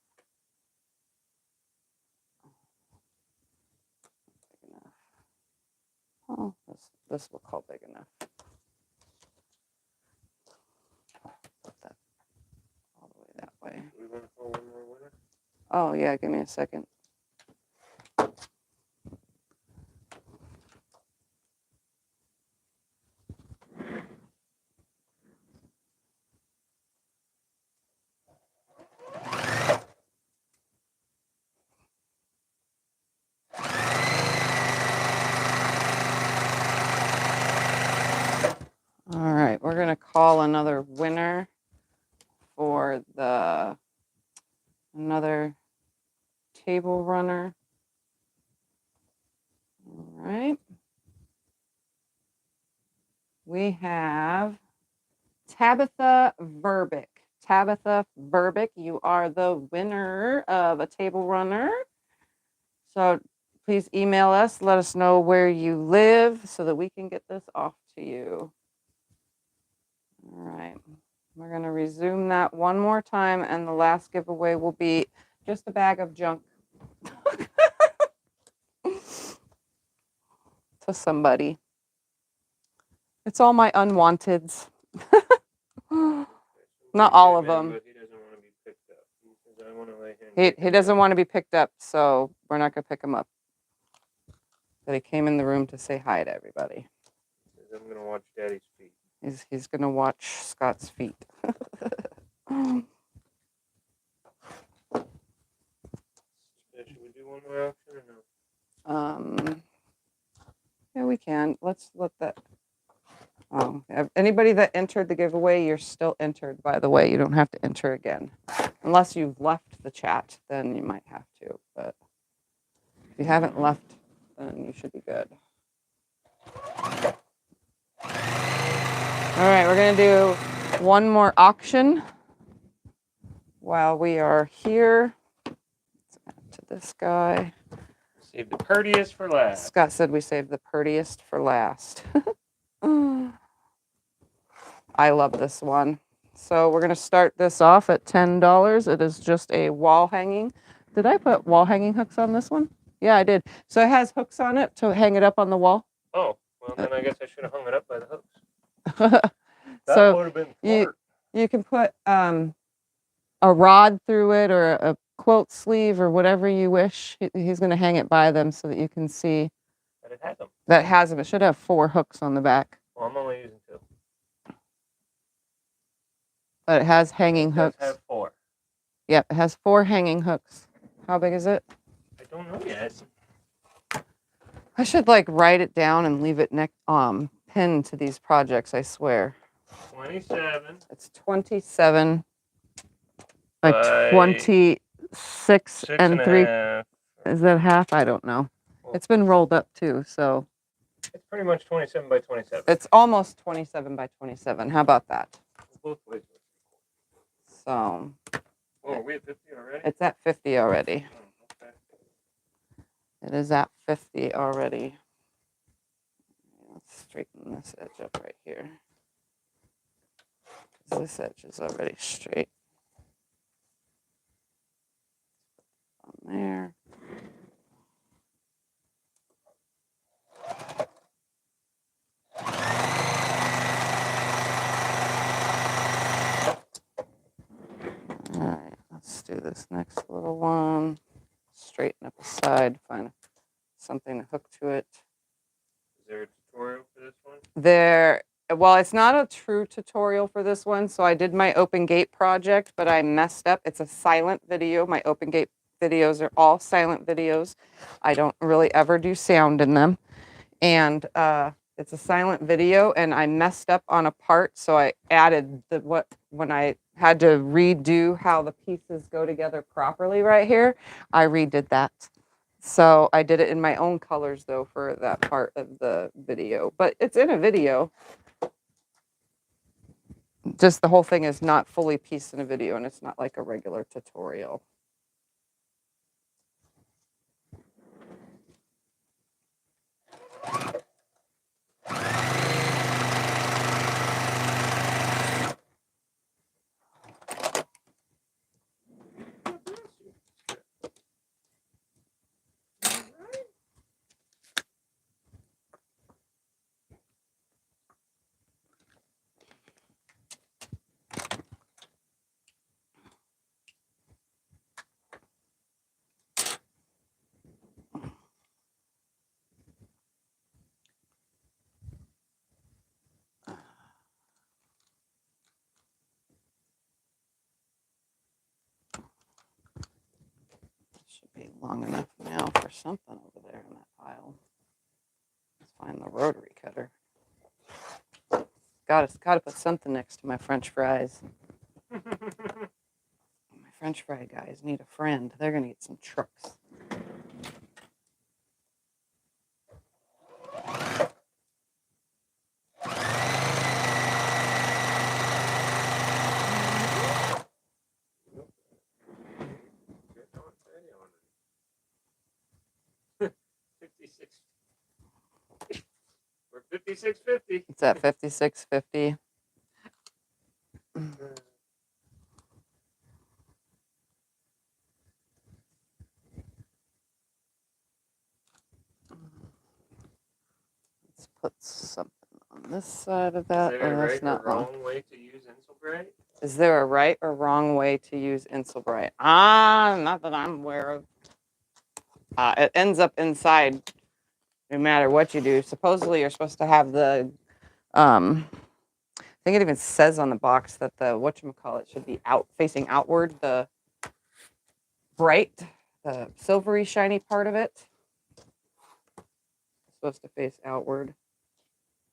Big enough. Oh, this will call big enough. Put that all the way that way. We want to call one more winner? Oh yeah, give me a second. All right, we're gonna call another winner for another table runner. All right. We have Tabitha Verbick. Tabitha Verbick, you are the winner of a table runner. So please email us, let us know where you live so that we can get this off to you. All right. We're going to resume that one more time, and the last giveaway will be just a bag of junk to somebody. It's all my unwanteds. Not all of them. But he doesn't want to be picked up. He says, I want to lay here. He doesn't want to be picked up, so we're not going to pick him up. But he came in the room to say hi to everybody. He says, I'm going to watch Daddy's feet. He's going to watch Scott's feet. Should we do one more auction or no? Yeah, we can. Let's let that. Anybody that entered the giveaway, you're still entered, by the way. You don't have to enter again. Unless you've left the chat, then you might have to. But if you haven't left, then you should be good. All right, we're going to do one more auction while we are here. Let's add to this guy. Save the prettiest for last. Scott said we saved the prettiest for last. I love this one. So we're going to start this off at $10. It is just a wall hanging. Did I put wall hanging hooks on this one? Yeah, I did. So it has hooks on it to hang it up on the wall. Oh, well, then I guess I should have hung it up by the hooks. So would have been smart. you can put a rod through it or a quilt sleeve or whatever you wish. He's going to hang it by them so that you can see But it has them. that it has them. It should have 4 hooks on the back. Well, I'm only using 2. But it has hanging hooks. It does have 4. Yep, it has 4 hanging hooks. How big is it? I don't know yet. I should like write it down and leave it pinned to these projects, I swear. 27. It's 27 by 26 and 3. Is that half? I don't know. Well, It's been rolled up too, so. It's pretty much 27 by 27. It's almost 27 by 27. How about that? Both ways. So. Oh, are we at 50 already? It's at 50 already. Oh, okay. It is at 50 already. Let's straighten this edge up right here. This edge is already straight. do this next little one. Straighten up the side, find something to hook to it. Is there a tutorial for this one? Well, it's not a true tutorial for this one. So I did my open gate project, but I messed up. It's a silent video. My open gate videos are all silent videos. I don't really ever do sound in them. And it's a silent video, and I messed up on a part. So I added when I had to redo how the pieces go together properly right here, I redid that. So I did it in my own colors though for that part of the video, but it's in a video. Just the whole thing is not fully pieced in a video, and it's not like a regular tutorial. Should be long enough now for something over there in that pile. Let's find the rotary cutter. Got to put something next to my French fries. My French fry guys need a friend. They're gonna get some trucks. We're 56.50. It's at 56.50. Let's put something on this side of that. Is there a that's right not or wrong way to use Insulbright? Is there a right or wrong way to use Insulbright? Not that I'm aware of. It ends up inside no matter what you do. Supposedly you're supposed to have the, I think it even says on the box that the, whatchamacallit, should be facing outward, the bright, the silvery shiny part of it. It's supposed to face outward.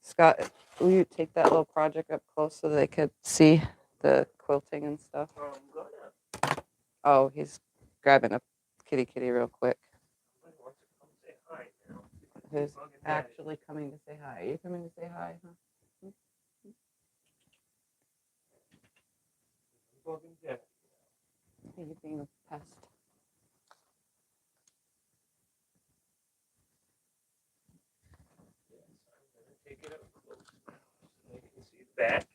Scott, will you take that little project up close so they could see the quilting and stuff? I'm gonna. Oh, he's grabbing a kitty real quick. Somebody wants to come say hi now. Who's actually coming to say hi? Are you coming to say hi? Huh? Bugging Daddy. Are you being a pest? Yes, I'm gonna take it up close now so they can see the back.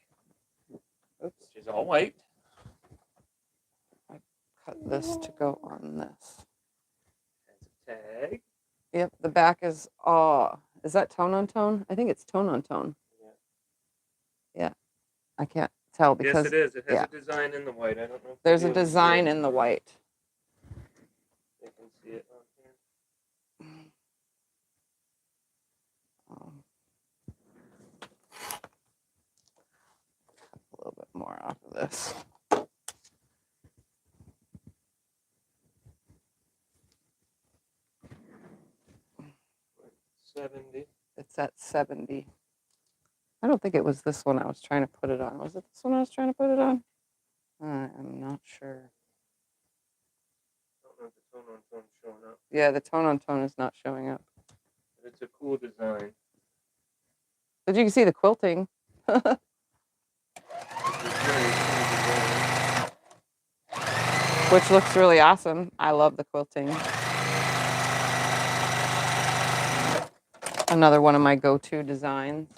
Oops. Which is all white. Cut this to go on this. That's a tag. Yep, the back is is that tone on tone? I think it's tone on tone. Yeah. I can't tell because yes, it is. It has a design in the white. I don't know if there's a design in the white. They can see it on here. Cut a little bit more off of this. 70. It's at 70. I don't think it was this one I was trying to put it on. Was it this one I was trying to put it on? I'm not sure. I don't know if the tone on tone showing up. Yeah, the tone on tone is not showing up. But it's a cool design. But you can see the quilting. Which looks really awesome. I love the quilting. Another one of my go-to designs.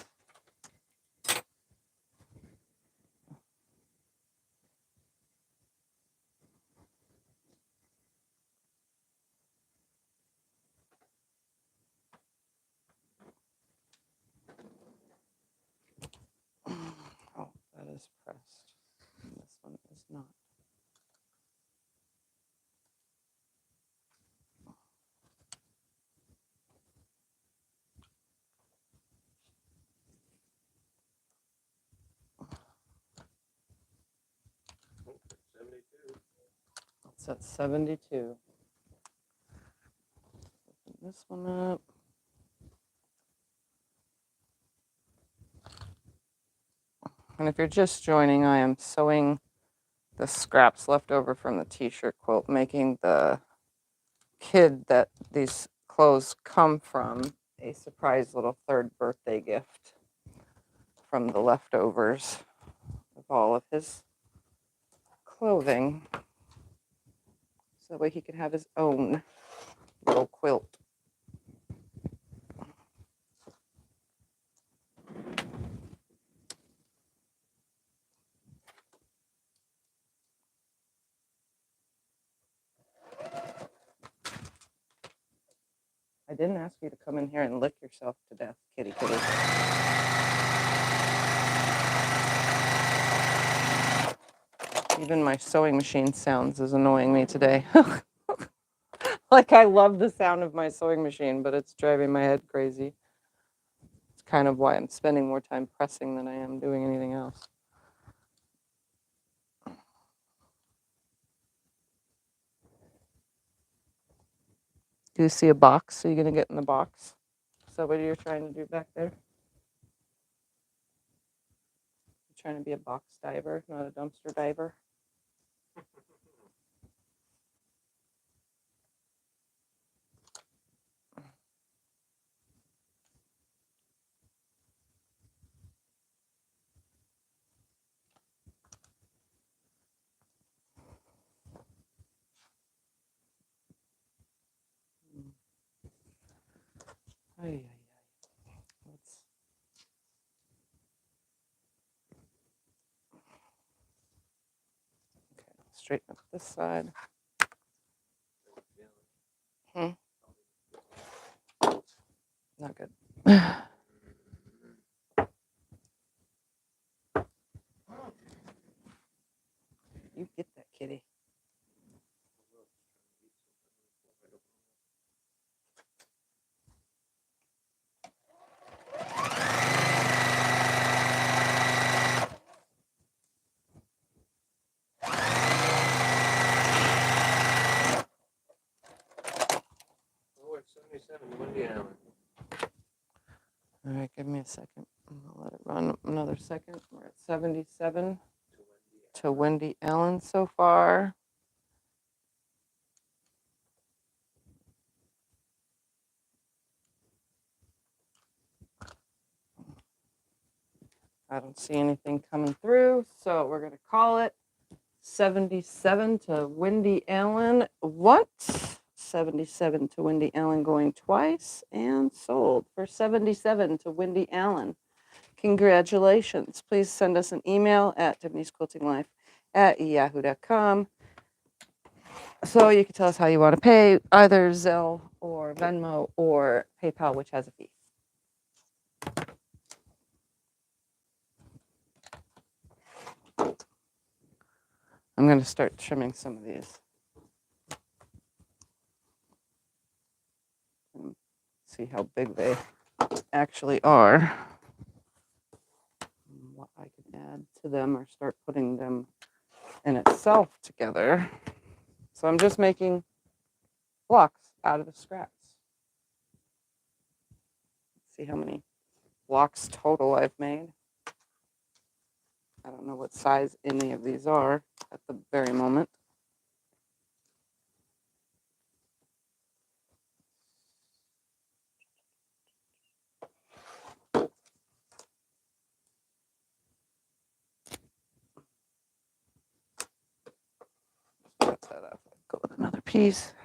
Oh, that is pressed. And this one is not. It's at 72. Open this one up. And if you're just joining, I am sewing the scraps left over from the t-shirt quilt, making the kid that these clothes come from a surprise little third birthday gift from the leftovers of all of his clothing. So that way he can have his own little quilt. I didn't ask you to come in here and lick yourself to death, kitty kitty. Even my sewing machine sounds is annoying me today. Like, I love the sound of my sewing machine, but it's driving my head crazy. It's kind of why I'm spending more time pressing than I am doing anything else. Do you see a box? Are you going to get in the box? Is that what you're trying to do back there? You're trying to be a box diver, not a dumpster diver? Ay, ay, ay. Let's straighten up this side. Not good. You get that, kitty. Oh, it's 77, Wendy Allen. All right, give me a second. I'll let it run another second. We're at 77 to Wendy Allen so far. I don't see anything coming through, so we're going to call it 77 to Wendy Allen. What? 77 to Wendy Allen going twice and sold for 77 to Wendy Allen. Congratulations. Please send us an email at tiffanysquiltinglife@yahoo.com so you can tell us how you want to pay, either Zelle or Venmo or PayPal, which has a fee. I'm going to start trimming some of these. See how big they actually are. What I can add to them or start putting them in itself together. So I'm just making blocks out of the scraps. See how many blocks total I've made. I don't know what size any of these are at the very moment. Cut that off. Go with another piece.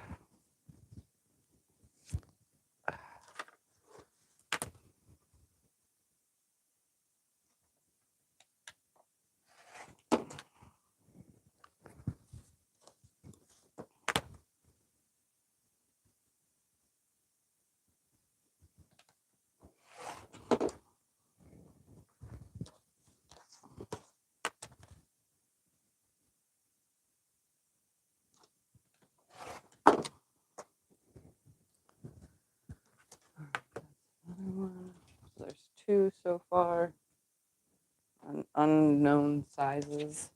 There's two so far. Unknown sizes.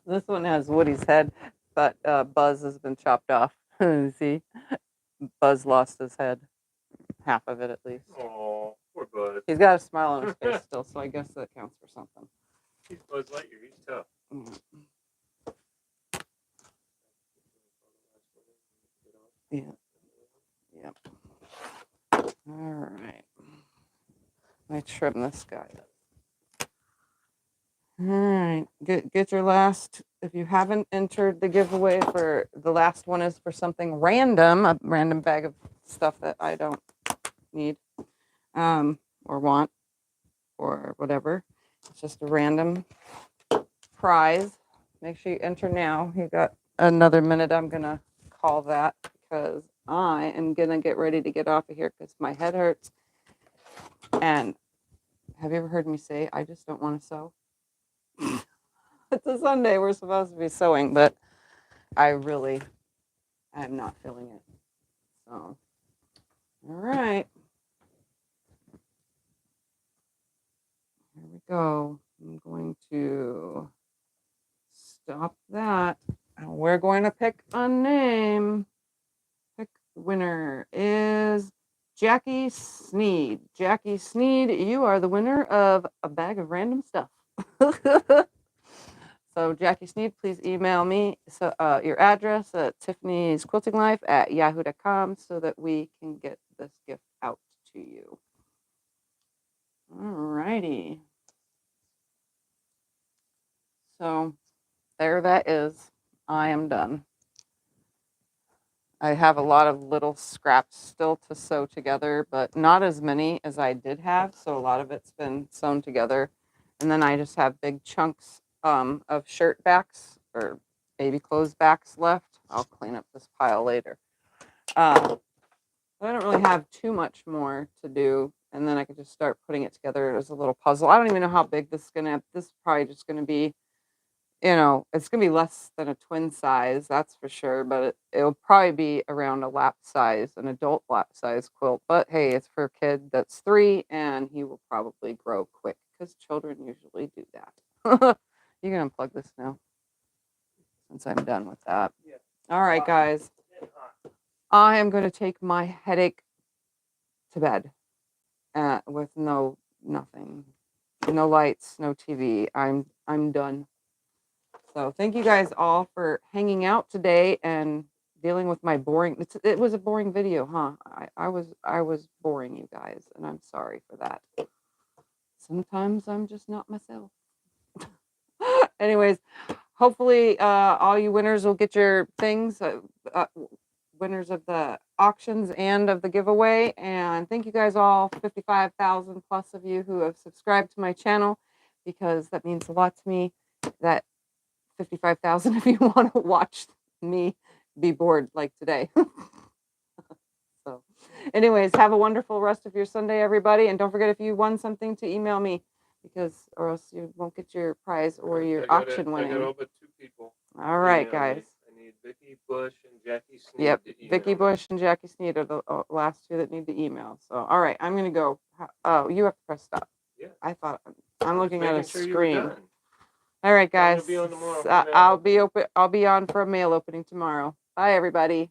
This one has Woody's head. but Buzz has been chopped off. See, Buzz lost his head, half of it at least. Oh, poor Buzz. He's got a smile on his face still, so I guess that counts for something. He's Buzz Lightyear. He's tough. Yeah. Yep. All right. Let me trim this guy up. All right. Get your last. If you haven't entered the giveaway for the last one is for something random, a random bag of stuff that I don't need, or want, or whatever. It's just a random prize. Make sure you enter now. You got another minute. I'm gonna call that because I am gonna get ready to get off of here because my head hurts. And have you ever heard me say I just don't want to sew? It's a Sunday. We're supposed to be sewing, but I'm not feeling it. So, all right. Here we go. I'm going to stop that. And we're going to pick a name. Pick winner is Jackie Sneed. Jackie Sneed, you are the winner of a bag of random stuff. So Jackie Sneed, please email me your address at tiffanysquiltinglife@yahoo.com so that we can get this gift out to you. All righty. So there that is. I am done. I have a lot of little scraps still to sew together, but not as many as I did have. So a lot of it's been sewn together. And then I just have big chunks of shirt backs or baby clothes backs left. I'll clean up this pile later. I don't really have too much more to do. And then I could just start putting it together as a little puzzle. I don't even know how big this is going to, this is probably just going to be, it's going to be less than a twin size, that's for sure. But it'll probably be around a lap size, an adult lap size quilt. But hey, it's for a kid that's 3 and he will probably grow quick because children usually do that. You can unplug this now since I'm done with that. Yeah. All right, guys. I am going to take my headache to bed with nothing, no lights, no TV. I'm done. So thank you guys all for hanging out today and dealing with my boring. It was a boring video, huh? I was boring you guys, and I'm sorry for that. Sometimes I'm just not myself. Anyways, hopefully all you winners will get your things. Winners of the auctions and of the giveaway. And thank you guys all, 55,000 plus of you who have subscribed to my channel, because that means a lot to me that 55,000 of you want to watch me be bored like today. So anyways, have a wonderful rest of your Sunday, everybody. And don't forget, if you won something, to email me, or else you won't get your prize or your auction winning. I got all but 2 people. All right, guys. I need Vicky Bush and Jackie Sneed. Yep, Vicky Bush and Jackie Sneed are the last 2 that need to email. So, all right, I'm gonna go. Oh, you have to press stop. Yeah. I thought I'm looking at a screen. All right, guys. Be on tomorrow I'll be on for a mail opening tomorrow. Bye, everybody.